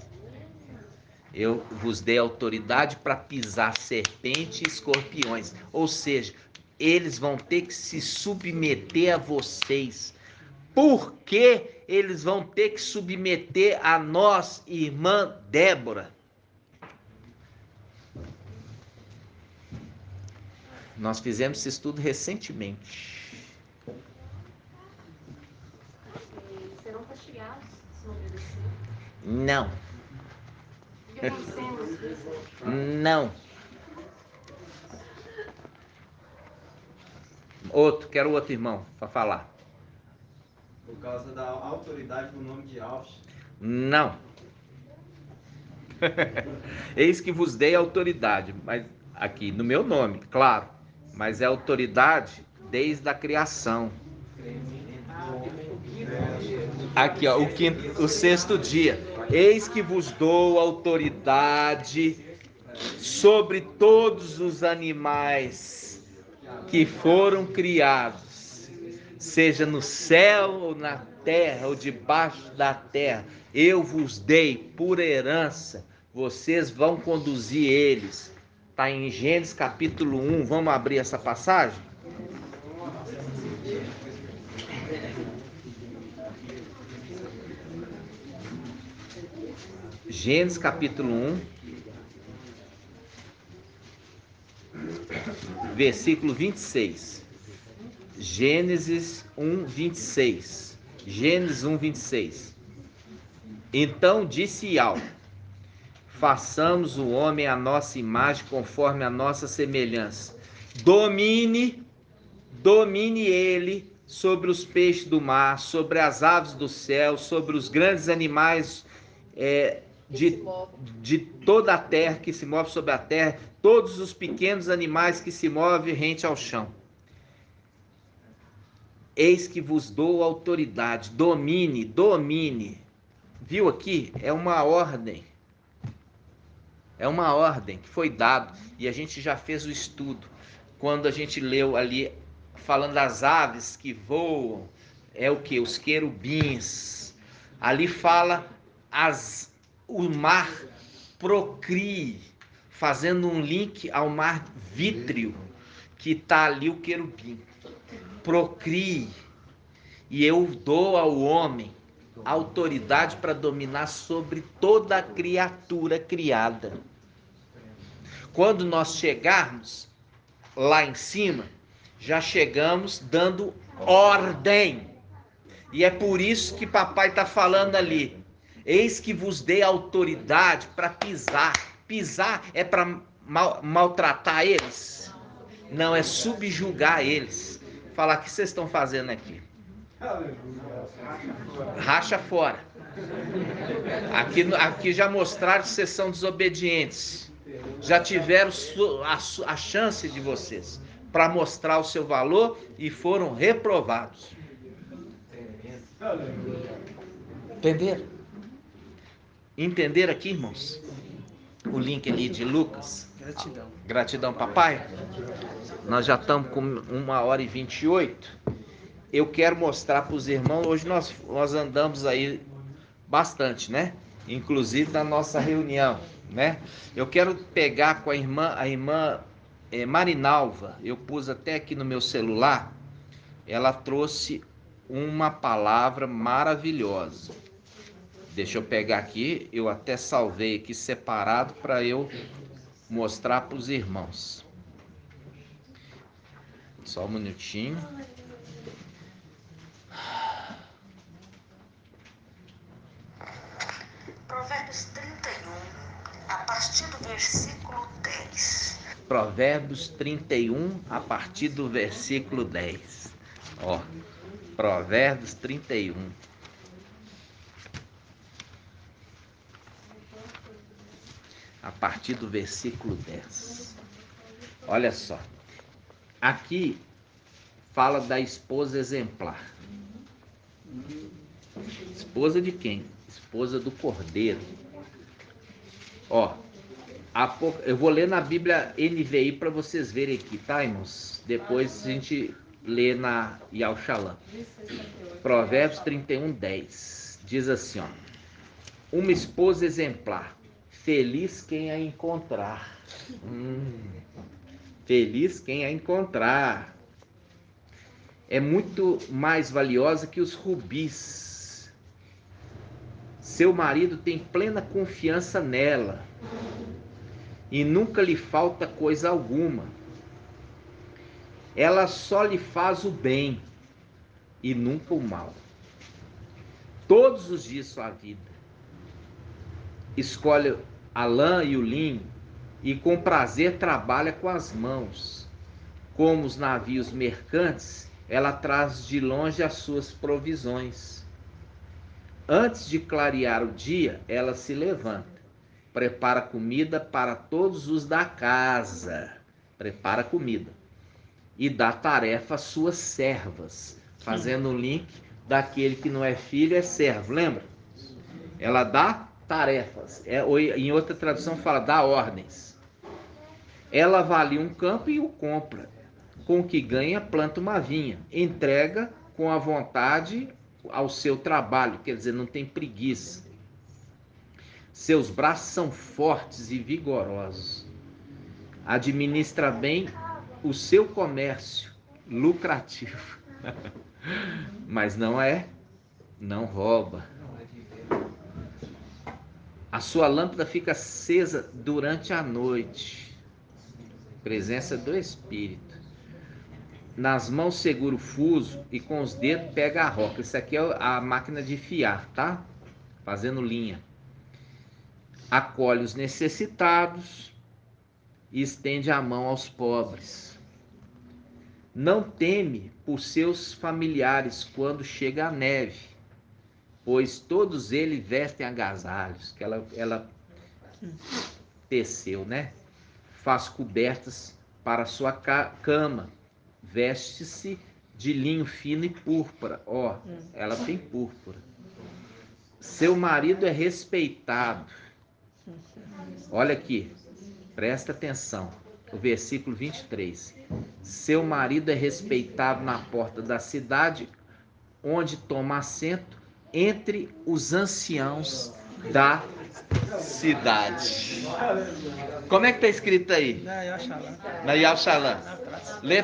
Eu vos dei autoridade para pisar serpente e escorpiões. Ou seja, eles vão ter que se submeter a vocês. Por que eles vão ter que submeter a nós, irmã Débora? Nós fizemos esse estudo recentemente. Serão castigados se não obedecer? Não. O que aconteceu? Não. Quero outro irmão para falar. Por causa da autoridade do nome de Alves. Não. Eis que vos dei autoridade, mas aqui no meu nome, claro, mas é autoridade desde a criação. Aqui, ó, o sexto dia. Eis que vos dou autoridade sobre todos os animais que foram criados, seja no céu ou na terra ou debaixo da terra. Eu vos dei por herança, vocês vão conduzir eles. Está em Gênesis capítulo 1. Vamos abrir essa passagem? Gênesis capítulo 1, versículo 26. Gênesis 1, 26. Gênesis 1, 26. Então disse Yahvé: façamos o homem à nossa imagem, conforme a nossa semelhança. Domine ele sobre os peixes do mar, sobre as aves do céu, sobre os grandes animais de toda a terra que se move sobre a terra, todos os pequenos animais que se movem rente ao chão. Eis que vos dou autoridade, domine. Viu aqui? É uma ordem. É uma ordem que foi dada e a gente já fez o estudo. Quando a gente leu ali, falando das aves que voam, é o que? Os querubins. Ali fala o mar procrie, fazendo um link ao mar vítreo, que está ali o querubim. Procrie, e eu dou ao homem autoridade para dominar sobre toda a criatura criada. Quando nós chegarmos lá em cima, já chegamos dando ordem. E é por isso que papai está falando ali. Eis que vos dei autoridade para pisar. Pisar é para maltratar eles? Não, é subjugar eles. Falar, o que vocês estão fazendo aqui? Racha fora. Aqui já mostraram que vocês são desobedientes. Já tiveram a chance de vocês para mostrar o seu valor e foram reprovados. Entenderam? Entenderam aqui, irmãos? O link ali de Lucas. Gratidão, papai. Nós já estamos com 1h28. Eu quero mostrar para os irmãos. Hoje nós andamos aí bastante, né? Inclusive na nossa reunião, né? Eu quero pegar com a irmã Marinalva. Eu pus até aqui no meu celular. Ela trouxe uma palavra maravilhosa. Deixa eu pegar aqui, eu até salvei aqui separado para eu mostrar para os irmãos. Só um minutinho. Provérbios 31, a partir do versículo 10. Provérbios 31, a partir do versículo 10. Ó, Provérbios 31. A partir do versículo 10. Olha só. Aqui fala da esposa exemplar. Esposa de quem? esposa do Cordeiro. Ó, eu vou ler na Bíblia NVI para vocês verem aqui, tá, irmãos? Depois a gente lê na Yal Shalom. Provérbios 31:10. Diz assim, ó: uma esposa exemplar, feliz quem a encontrar. Feliz quem a encontrar. É muito mais valiosa que os rubis. Seu marido tem plena confiança nela e nunca lhe falta coisa alguma. Ela só lhe faz o bem e nunca o mal. Todos os dias de sua vida. Escolhe a lã e o linho e com prazer trabalha com as mãos. Como os navios mercantes, ela traz de longe as suas provisões. Antes de clarear o dia, ela se levanta, prepara comida para todos os da casa, prepara comida, e dá tarefa às suas servas, fazendo o link daquele que não é filho, é servo, lembra? Ela dá tarefas, em outra tradução fala, dá ordens. Ela avalia um campo e o compra. Com o que ganha, planta uma vinha. Entrega com a vontade ao seu trabalho, quer dizer, não tem preguiça. Seus braços são fortes e vigorosos. Administra bem o seu comércio, lucrativo. Mas não rouba. A sua lâmpada fica acesa durante a noite. Presença do Espírito. Nas mãos segura o fuso e com os dedos pega a roca. Isso aqui é a máquina de fiar, tá? Fazendo linha. Acolhe os necessitados e estende a mão aos pobres. Não teme por seus familiares quando chega a neve, pois todos eles vestem agasalhos, que ela teceu, né? Faz cobertas para sua cama, veste-se de linho fino e púrpura. Ó, ela tem púrpura. Seu marido é respeitado. Olha aqui, presta atenção, o versículo 23. Seu marido é respeitado na porta da cidade, onde toma assento entre os anciãos da cidade. Como é que está escrito aí? Na Yal Shalom. Lê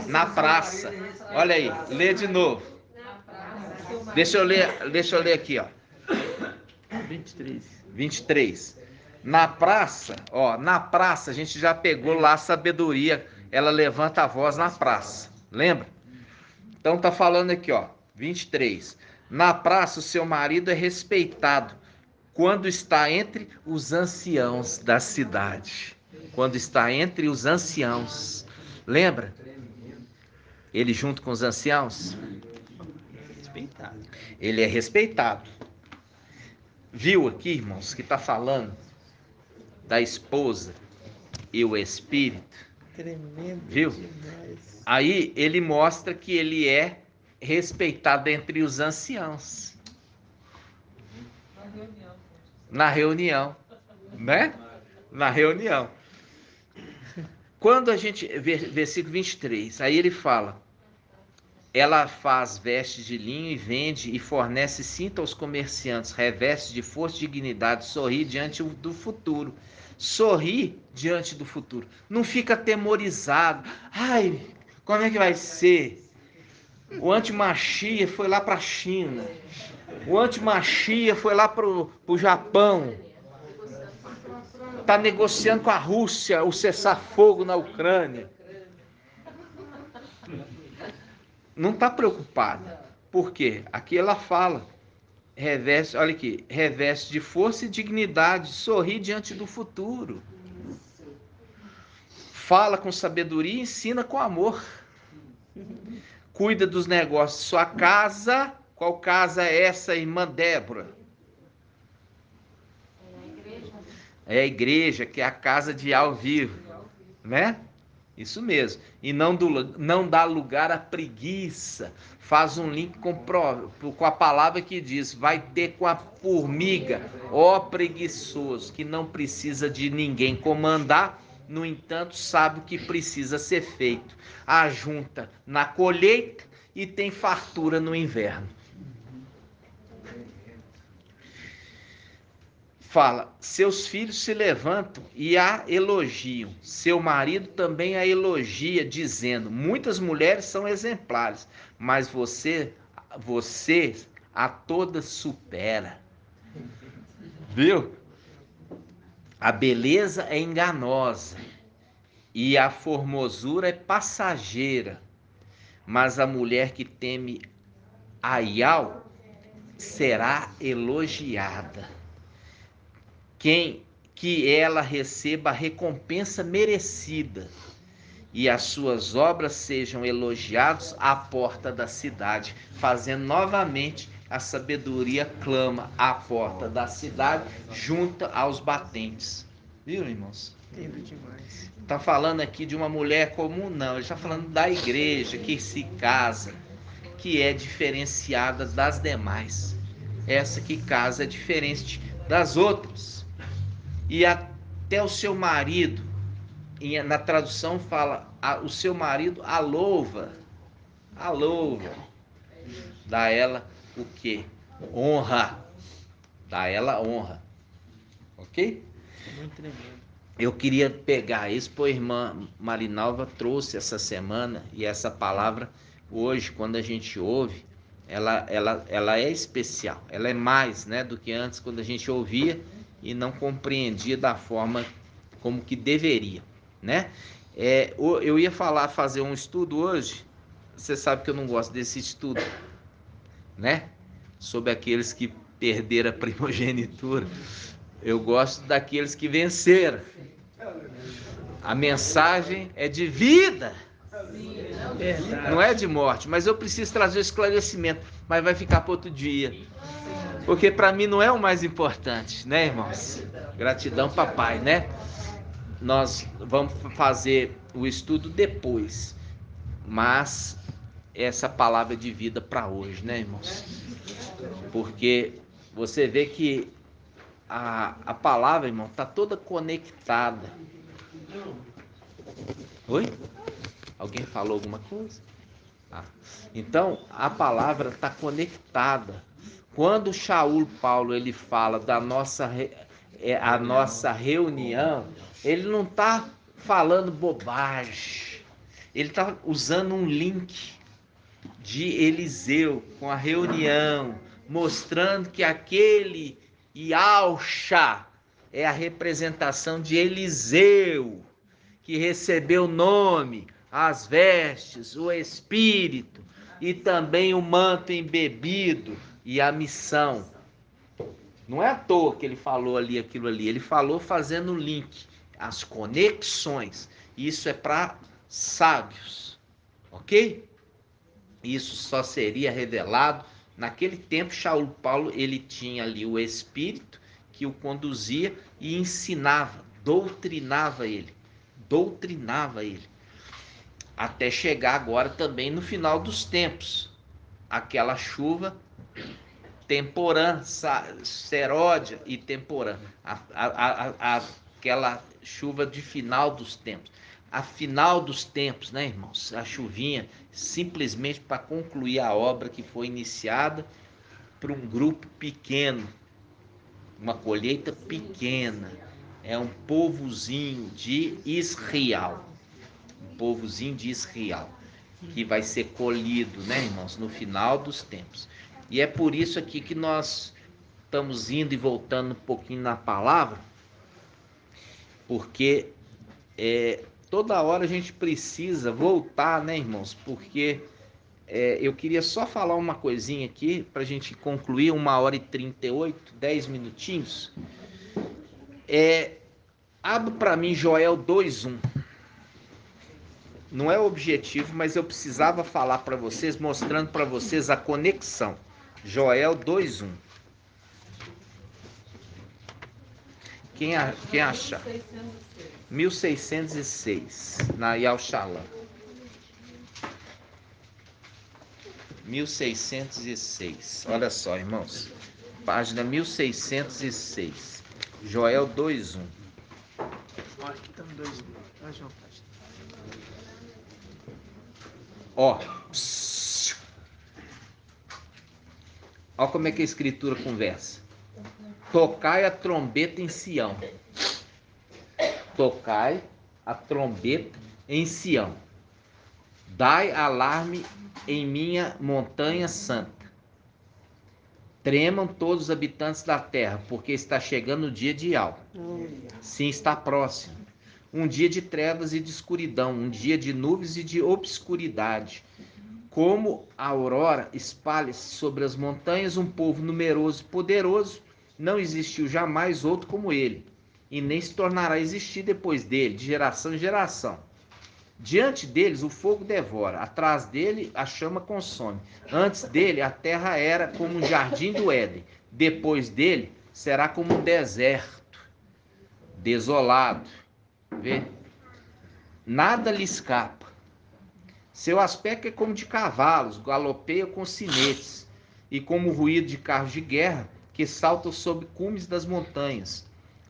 na praça. Olha aí, lê de novo. Deixa eu ler aqui, ó. 23. Na praça, ó, na praça a gente já pegou lá a sabedoria, ela levanta a voz na praça. Lembra? Então tá falando aqui, ó, 23. Na praça o seu marido é respeitado quando está entre os anciãos da cidade. Quando está entre os anciãos. Lembra? Ele junto com os anciãos? Respeitado. Ele é respeitado. Viu aqui, irmãos, que está falando da esposa e o espírito? Tremendo. Viu? Demais. Aí ele mostra que ele é respeitado entre os anciãos. Na reunião, né? Na reunião. Quando a gente, versículo 23, aí ele fala, ela faz vestes de linho e vende e fornece cinta aos comerciantes, reveste de força e dignidade, sorri diante do futuro. Sorri diante do futuro. Não fica atemorizado. Ai, como é que vai ser? O antimachia foi lá para a China. O antimachia foi lá para o Japão. Está negociando com a Rússia o cessar-fogo na Ucrânia. Não está preocupada. Por quê? Aqui ela fala, reveste, olha aqui, reveste de força e dignidade, sorri diante do futuro. Fala com sabedoria e ensina com amor. Cuida dos negócios. Sua casa, qual casa é essa, irmã Débora? É a igreja, que é a casa de ao vivo, né? Isso mesmo. E não dá lugar à preguiça. Faz um link com a palavra que diz: vai ter com a formiga, ó preguiçoso, que não precisa de ninguém comandar, no entanto sabe o que precisa ser feito. Ajunta na colheita e tem fartura no inverno. Fala, seus filhos se levantam e a elogiam. Seu marido também a elogia, dizendo: muitas mulheres são exemplares, mas você a todas supera. Viu? A beleza é enganosa e a formosura é passageira, mas a mulher que teme a Yahweh será elogiada. Que ela receba a recompensa merecida e as suas obras sejam elogiadas à porta da cidade. Fazendo novamente, a sabedoria clama à porta da cidade, junto aos batentes. Viu, irmãos? Entendo demais. Está falando aqui de uma mulher comum? Não, ele está falando da igreja que se casa, que é diferenciada das demais. Essa que casa é diferente das outras. E até o seu marido, na tradução fala, o seu marido a louva, dá ela o quê? Honra, dá ela honra, ok? Muito tremendo. Eu queria pegar isso, pois a irmã Marinalva trouxe essa semana, e essa palavra hoje, quando a gente ouve, ela é especial, ela é mais, né, do que antes, quando a gente ouvia e não compreendia da forma como que deveria, né? Eu ia fazer um estudo hoje, você sabe que eu não gosto desse estudo, né? Sobre aqueles que perderam a primogenitura. Eu gosto daqueles que venceram. A mensagem é de vida, não é de morte, mas eu preciso trazer o esclarecimento, mas vai ficar para outro dia. Porque para mim não é o mais importante, né, irmãos? Gratidão, papai, né? Nós vamos fazer o estudo depois, mas essa palavra de vida para hoje, né, irmãos? Porque você vê que a palavra, irmão, está toda conectada. Oi? Alguém falou alguma coisa? Então, a palavra está conectada. Quando Shaul Paulo ele fala da nossa reunião, ele não está falando bobagem. Ele está usando um link de Eliseu com a reunião, mostrando que aquele Yahshua é a representação de Eliseu, que recebeu o nome, as vestes, o espírito e também o manto embebido e a missão. Não é à toa que ele falou ali aquilo ali, ele falou fazendo o link, as conexões. Isso é para sábios, ok? Isso só seria revelado naquele tempo. Shaul Paulo ele tinha ali o espírito que o conduzia e ensinava, doutrinava ele, até chegar agora também no final dos tempos, aquela chuva temporã, seródia e temporã, aquela chuva de final dos tempos. A final dos tempos, né, irmãos? A chuvinha simplesmente para concluir a obra que foi iniciada por um grupo pequeno, uma colheita pequena. É um povozinho de Israel, que vai ser colhido, né, irmãos, no final dos tempos. E é por isso aqui que nós estamos indo e voltando um pouquinho na palavra, porque toda hora a gente precisa voltar, né, irmãos? Porque eu queria só falar uma coisinha aqui para a gente concluir, 1h38, 10 minutinhos. Abre para mim Joel 2:1. Não é o objetivo, mas eu precisava falar para vocês, mostrando para vocês a conexão. Joel 2:1. Quem acha? 1606, na Yauxalã. 1606. Olha só, irmãos. Página 1606. Joel 2:1. Olha, aqui estamos 2:1. Olha, João, ó. Ó como é que a escritura conversa. Tocai a trombeta em Sião. Tocai a trombeta em Sião. Dai alarme em minha montanha santa. Tremam todos os habitantes da terra, porque está chegando o dia de Al. Sim, está próximo. Um dia de trevas e de escuridão, um dia de nuvens e de obscuridade. Como a aurora espalha-se sobre as montanhas, um povo numeroso e poderoso, não existiu jamais outro como ele, e nem se tornará a existir depois dele, de geração em geração. Diante deles o fogo devora, atrás dele a chama consome. Antes dele a terra era como um jardim do Éden, depois dele será como um deserto, desolado. Vê? Nada lhe escapa. Seu aspecto é como de cavalos, galopeia com sinetes, e como o ruído de carros de guerra que saltam sobre cumes das montanhas,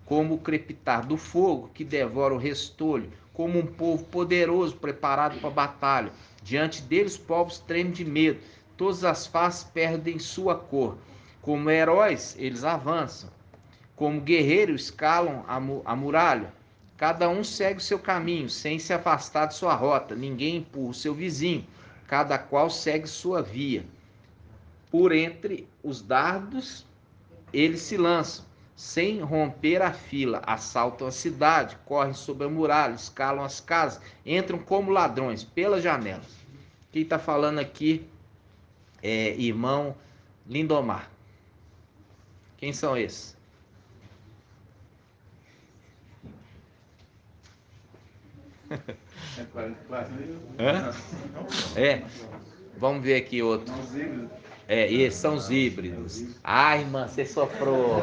como o crepitar do fogo que devora o restolho, como um povo poderoso preparado para a batalha. Diante deles, os povos tremem de medo, todas as faces perdem sua cor. Como heróis, eles avançam, como guerreiros escalam a muralha. Cada um segue o seu caminho, sem se afastar de sua rota. Ninguém empurra o seu vizinho, cada qual segue sua via. Por entre os dardos, eles se lançam, sem romper a fila, assaltam a cidade, correm sobre a muralha, escalam as casas, entram como ladrões pelas janelas. Quem está falando aqui é irmão Lindomar. Quem são esses? É, vamos ver aqui outro. Esses são os híbridos. Ai, irmã, você sofreu.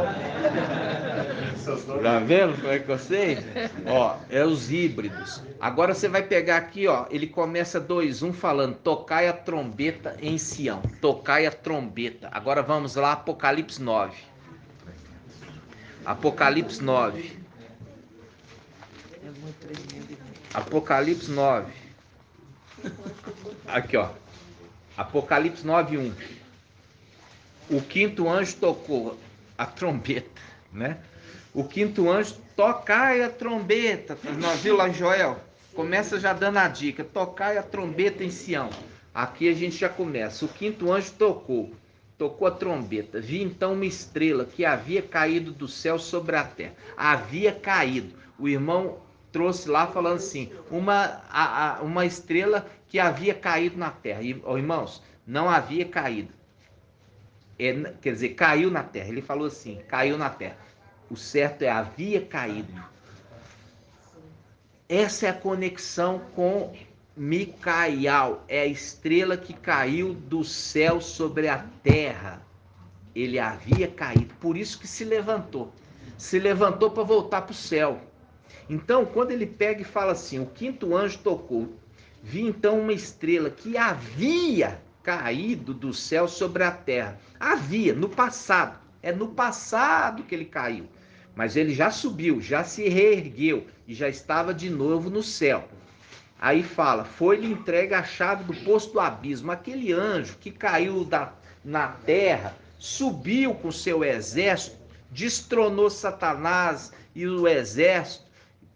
Tá vendo como é que eu sei? Ó, é os híbridos. Agora você vai pegar aqui, ó. Ele começa 2:1 falando: tocai a trombeta em Sião. Tocai a trombeta. Agora vamos lá, Apocalipse 9. Apocalipse 9. Apocalipse 9. Aqui, ó. Apocalipse 9:1. O quinto anjo tocou a trombeta, né? O quinto anjo, tocai a trombeta. Nós viu lá Joel? Começa já dando a dica: tocai a trombeta em Sião. Aqui a gente já começa. O quinto anjo tocou a trombeta. Vi então uma estrela que havia caído do céu sobre a terra. Havia caído. O irmão trouxe lá falando assim: uma estrela que havia caído na terra. E, irmãos, não havia caído. Quer dizer, caiu na terra. Ele falou assim: caiu na terra. O certo é havia caído. Essa é a conexão com Micael. É a estrela que caiu do céu sobre a terra. Ele havia caído. Por isso que se levantou. Se levantou para voltar para o céu. Então, quando ele pega e fala assim: o quinto anjo tocou. Vi então uma estrela que havia caído do céu sobre a terra. Havia, no passado. É no passado que ele caiu. Mas ele já subiu, já se reergueu e já estava de novo no céu. Aí fala: foi-lhe entregue a chave do poço do abismo. Aquele anjo que caiu na terra, subiu com seu exército, destronou Satanás e o exército,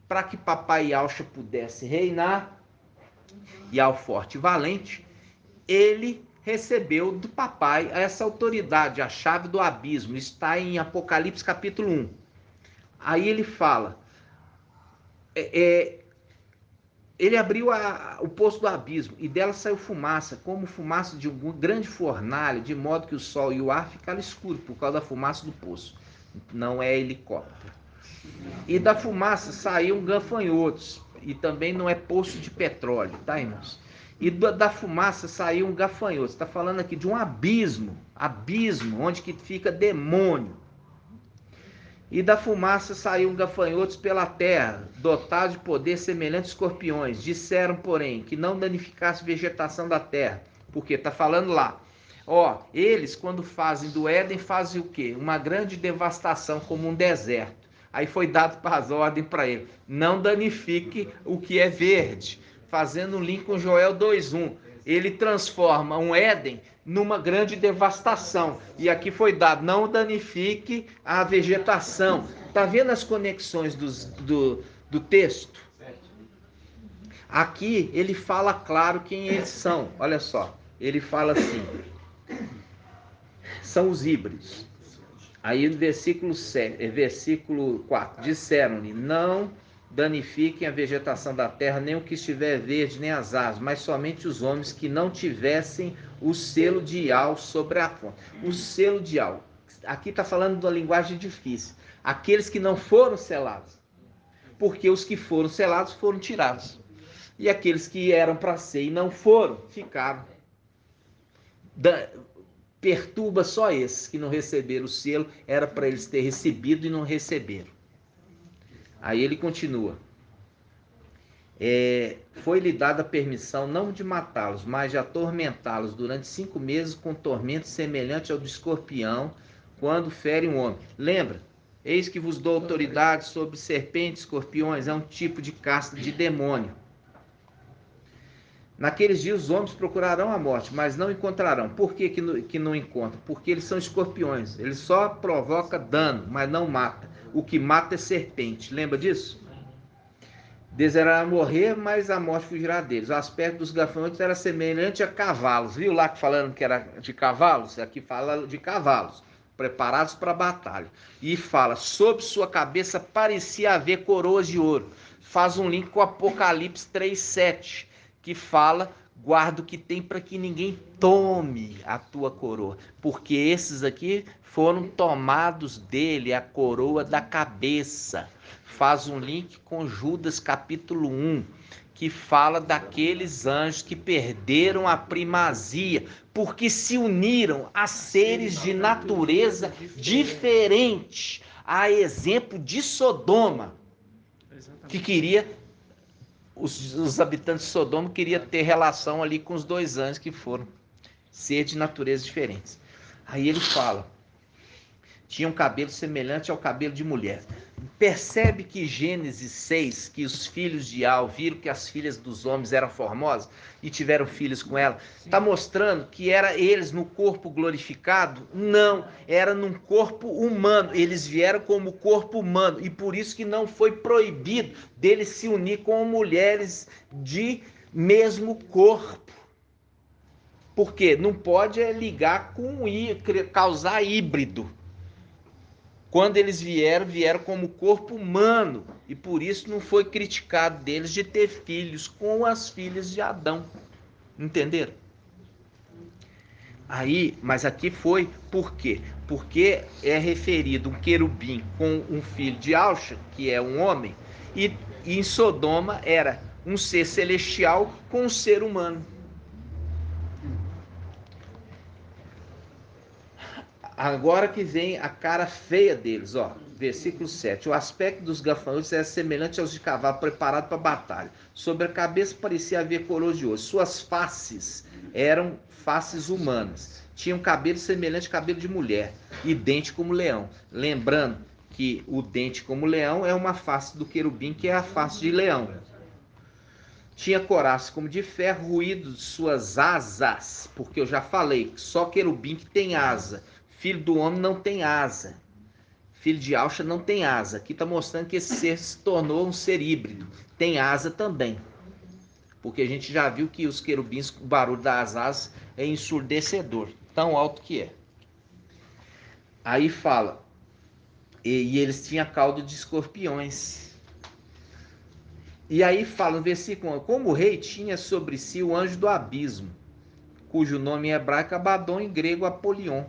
para que papai Yauxa pudesse reinar. E ao forte e valente, ele recebeu do papai essa autoridade, a chave do abismo. Está em Apocalipse capítulo 1. Aí ele fala, ele abriu o poço do abismo e dela saiu fumaça, como fumaça de um grande fornalha, de modo que o sol e o ar ficaram escuros por causa da fumaça do poço. Não é helicóptero. E da fumaça saíam gafanhotos, e também não é poço de petróleo, tá, irmãos? E da fumaça saíam gafanhotos. Está falando aqui de um abismo, onde que fica demônio. E da fumaça saíram gafanhotos pela terra, dotados de poder semelhante a escorpiões. Disseram, porém, que não danificasse a vegetação da terra. Porque está falando lá. Eles, quando fazem do Éden, fazem o quê? Uma grande devastação, como um deserto. Aí foi dado para as ordens para ele. Não danifique o que é verde. Fazendo um link com Joel 2:1. Ele transforma um Éden numa grande devastação. E aqui foi dado, não danifique a vegetação. Está vendo as conexões do texto? Aqui ele fala claro quem eles são. Olha só, ele fala assim, são os híbridos. Aí no versículo 4, disseram-lhe, não danifiquem a vegetação da terra, nem o que estiver verde, nem as árvores, mas somente os homens que não tivessem o selo de Ial sobre a fonte. O selo de Ial, aqui está falando de uma linguagem difícil. Aqueles que não foram selados, porque os que foram selados foram tirados. E aqueles que eram para ser e não foram, ficaram. Perturba só esses que não receberam o selo, era para eles ter recebido e não receberam. Aí ele continua. Foi-lhe dada a permissão não de matá-los, mas de atormentá-los durante 5 meses com tormento semelhante ao do escorpião, quando fere um homem. Lembra? Eis que vos dou autoridade sobre serpentes, escorpiões, é um tipo de casta de demônio. Naqueles dias os homens procurarão a morte, mas não encontrarão. Por que não encontram? Porque eles são escorpiões. Eles só provocam dano, mas não matam. O que mata é serpente. Lembra disso? Desejará morrer, mas a morte fugirá deles. O aspecto dos gafanhotos era semelhante a cavalos. Viu lá que falando que era de cavalos? Aqui fala de cavalos, preparados para a batalha. E fala, sob sua cabeça parecia haver coroas de ouro. Faz um link com Apocalipse 3:7. Que fala, guarda o que tem para que ninguém tome a tua coroa. Porque esses aqui foram tomados dele, a coroa da cabeça. Faz um link com Judas capítulo 1, que fala daqueles anjos que perderam a primazia, porque se uniram a seres de natureza diferente, a exemplo de Sodoma, que queria... Os habitantes de Sodoma queriam ter relação ali com os 2 anjos que foram ser de naturezas diferentes. Aí ele fala, tinha um cabelo semelhante ao cabelo de mulher. Percebe que Gênesis 6, que os filhos de Ial viram que as filhas dos homens eram formosas e tiveram filhos com ela? Está mostrando que era eles no corpo glorificado? Não, era num corpo humano. Eles vieram como corpo humano e por isso que não foi proibido deles se unir com mulheres de mesmo corpo. Porque não pode ligar com causar híbrido. Quando eles vieram como corpo humano. E por isso não foi criticado deles de ter filhos com as filhas de Adão. Entenderam? Aí, mas aqui foi por quê? Porque é referido um querubim com um filho de Alxa, que é um homem, e em Sodoma era um ser celestial com um ser humano. Agora que vem a cara feia deles, versículo 7. O aspecto dos gafanhotos era semelhante aos de cavalo preparado para a batalha. Sobre a cabeça parecia haver coroa de ouro. Suas faces eram faces humanas. Tinham cabelo semelhante ao cabelo de mulher e dente como leão. Lembrando que o dente como leão é uma face do querubim, que é a face de leão. Tinha coraça como de ferro, ruído de suas asas, porque eu já falei, só querubim que tem asa. Filho do homem não tem asa. Filho de Alxa não tem asa. Aqui está mostrando que esse ser se tornou um ser híbrido. Tem asa também. Porque a gente já viu que os querubins, o barulho das asas é ensurdecedor. Tão alto que é. Aí fala. E eles tinham cauda de escorpiões. E aí fala no versículo 1. Como o rei tinha sobre si o anjo do abismo, cujo nome em hebraico é Abaddon, em grego Apolion.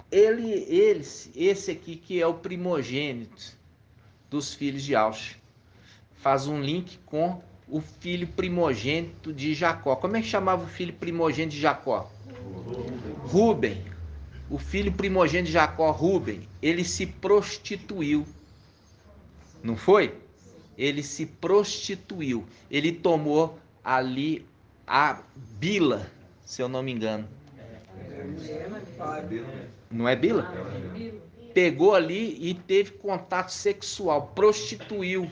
Esse aqui que é o primogênito dos filhos de Alxa, faz um link com o filho primogênito de Jacó. Como é que chamava o filho primogênito de Jacó? Rúben. o filho primogênito de Jacó, Rúben, ele se prostituiu. Não foi? Ele se prostituiu. Ele tomou ali a Bila, se eu não me engano. Não é Bila? Pegou ali e teve contato sexual, prostituiu,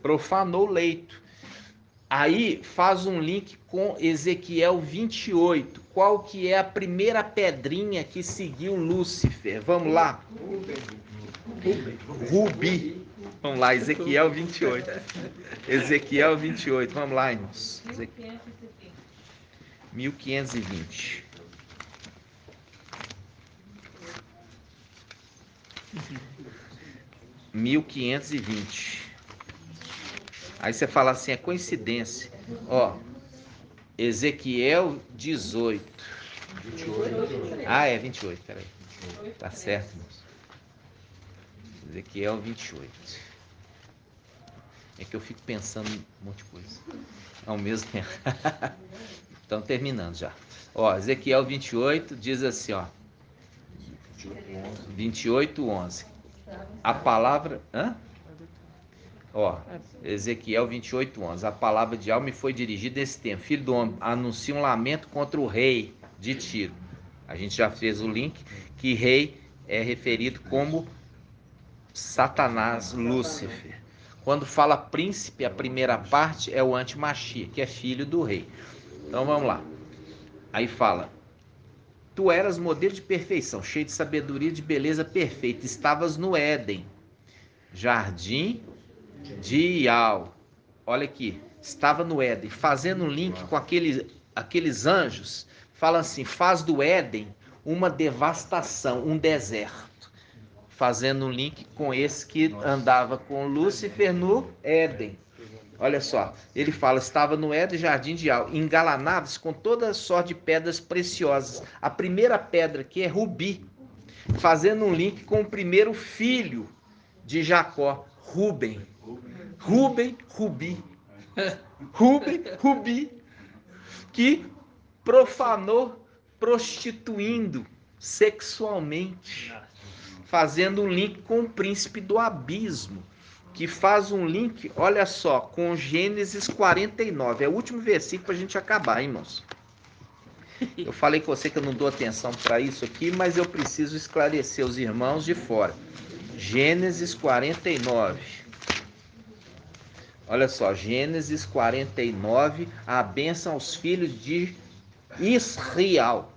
profanou o leito. Aí faz um link com Ezequiel 28. Qual que é a primeira pedrinha que seguiu Lúcifer? Vamos lá. Rubi. Vamos lá, Ezequiel 28. Ezequiel 28. Vamos lá, irmãos. 1520. Aí você fala assim, é coincidência. Ó, Ezequiel 18. 28. Ah, é 28, peraí. Tá certo, irmãos. Ezequiel 28. É que eu fico pensando em um monte de coisa ao mesmo tempo. Então, terminando já. Ó, Ezequiel 28 diz assim, ó. 28:11. A palavra... Hã? Ó, Ezequiel 28:11. A palavra de Yahweh me foi dirigida nesse tempo. Filho do homem, anuncia um lamento contra o rei de Tiro. A gente já fez o link que rei é referido como Satanás, Lúcifer. Quando fala príncipe, a primeira parte é o anti-Machia, que é filho do rei. Então vamos lá. Aí fala: tu eras modelo de perfeição, cheio de sabedoria e de beleza perfeita. Estavas no Éden, jardim de Ial. Olha aqui, estava no Éden. Fazendo um link com aqueles anjos, fala assim: faz do Éden uma devastação, um deserto. Fazendo um link com esse que andava com Lúcifer no Éden. Olha só, ele fala: estava no Éden, jardim de Ial, engalanava-se com toda sorte de pedras preciosas. A primeira pedra aqui é rubi, fazendo um link com o primeiro filho de Jacó, Ruben. Ruben, Rubi. Ruben, Rubi, que profanou prostituindo sexualmente, fazendo um link com o príncipe do abismo, que faz um link, olha só, com Gênesis 49. É o último versículo para a gente acabar, hein, irmãos? Eu falei com você que eu não dou atenção para isso aqui, mas eu preciso esclarecer os irmãos de fora. Gênesis 49. Olha só, Gênesis 49, a bênção aos filhos de Israel.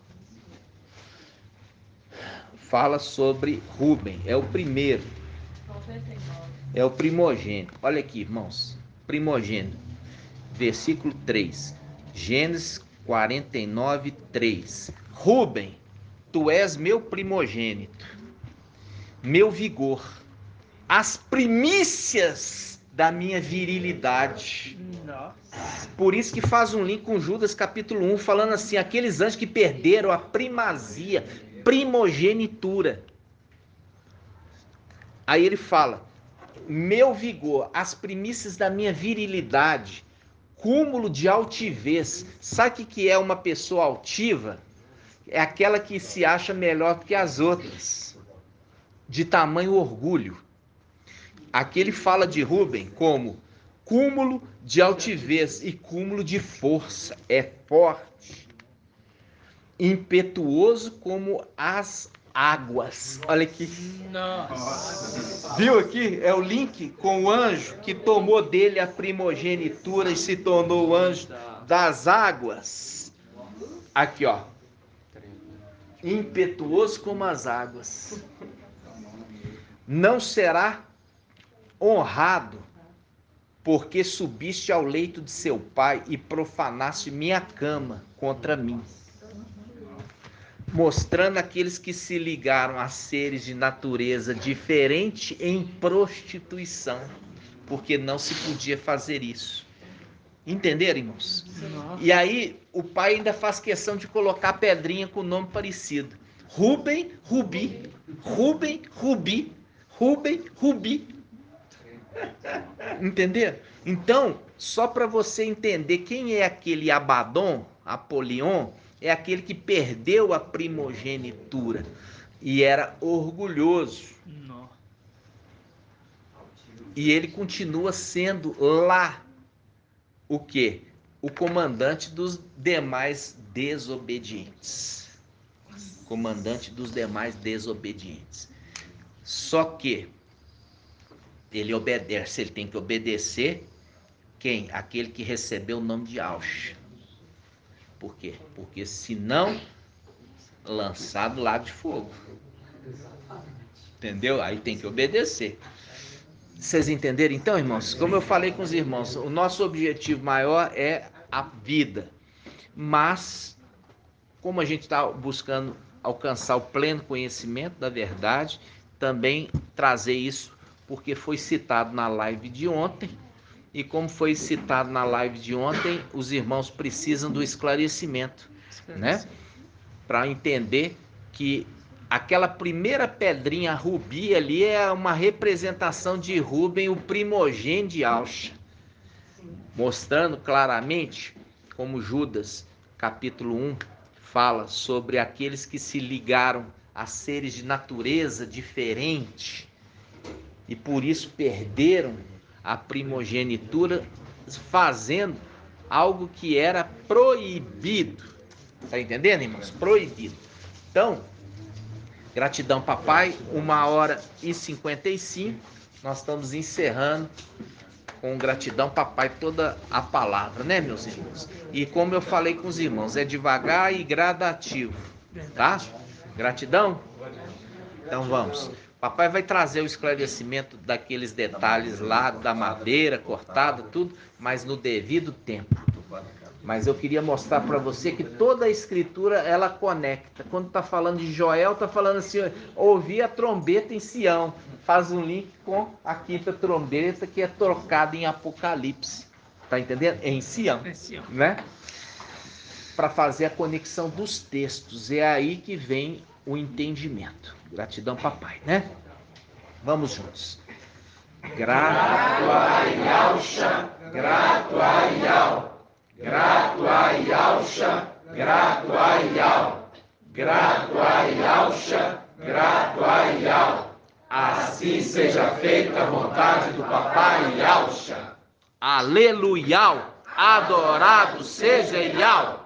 Fala sobre Ruben, é o primeiro. É o primogênito. Olha aqui, irmãos. Primogênito. Versículo 3. Gênesis 49, 3. Ruben, tu és meu primogênito, meu vigor, as primícias da minha virilidade. Por isso que faz um link com Judas capítulo 1, falando assim: aqueles anjos que perderam a primazia, primogenitura. Aí ele fala: meu vigor, as primícias da minha virilidade, cúmulo de altivez. Sabe o que é uma pessoa altiva? É aquela que se acha melhor do que as outras, de tamanho orgulho. Aqui ele fala de Ruben como cúmulo de altivez e cúmulo de força. É forte, impetuoso como as águas. Olha aqui. Nossa. Viu aqui? É o link com o anjo que tomou dele a primogenitura e se tornou o anjo das águas. Aqui, ó. Impetuoso como as águas. Não será honrado, porque subiste ao leito de seu pai e profanaste minha cama contra mim, mostrando aqueles que se ligaram a seres de natureza diferente em prostituição, porque não se podia fazer isso. Entenderam, irmãos? E aí o pai ainda faz questão de colocar pedrinha com nome parecido: Ruben, Rubi, Ruben, Rubi, Ruben, Rubi. Entender? Então, só para você entender quem é aquele Abaddon, Apolion, é aquele que perdeu a primogenitura e era orgulhoso. Não. E ele continua sendo lá o quê? O comandante dos demais desobedientes. Comandante dos demais desobedientes. Só que ele obedece, ele tem que obedecer quem? Aquele que recebeu o nome de Auxa. Por quê? Porque senão, lançado no lago de fogo. Entendeu? Aí tem que obedecer. Vocês entenderam então, irmãos? Como eu falei com os irmãos, o nosso objetivo maior é a vida. Mas, como a gente está buscando alcançar o pleno conhecimento da verdade, também trazer isso, porque foi citado na live de ontem, e como foi citado na live de ontem, os irmãos precisam do esclarecimento, né? Para entender que aquela primeira pedrinha rubi ali é uma representação de Rubem, o primogênito de Auxa, mostrando claramente como Judas, capítulo 1, fala sobre aqueles que se ligaram a seres de natureza diferente e por isso perderam a primogenitura, fazendo algo que era proibido. Tá entendendo, irmãos? Proibido. Então, gratidão, papai. 1h55. Nós estamos encerrando com gratidão, papai, toda a palavra, né, meus irmãos? E como eu falei com os irmãos, é devagar e gradativo, tá? Gratidão? Então vamos. Papai vai trazer o esclarecimento daqueles detalhes lá da madeira cortada, tudo, mas no devido tempo. Mas eu queria mostrar para você que toda a escritura ela conecta. Quando está falando de Joel, está falando assim: ouvi a trombeta em Sião. Faz um link com a quinta trombeta que é trocada em Apocalipse. Tá entendendo? Em Sião, né? Para fazer a conexão dos textos. É aí que vem o entendimento. Gratidão, papai, né? Vamos juntos. Grato a Yahusha, grato a Yahusha. Grato a Yahusha, grato a Yahusha, grato a Yahusha, grato a Yahusha. Assim seja feita a vontade do papai Yahusha. Aleluia, adorado seja Yahusha.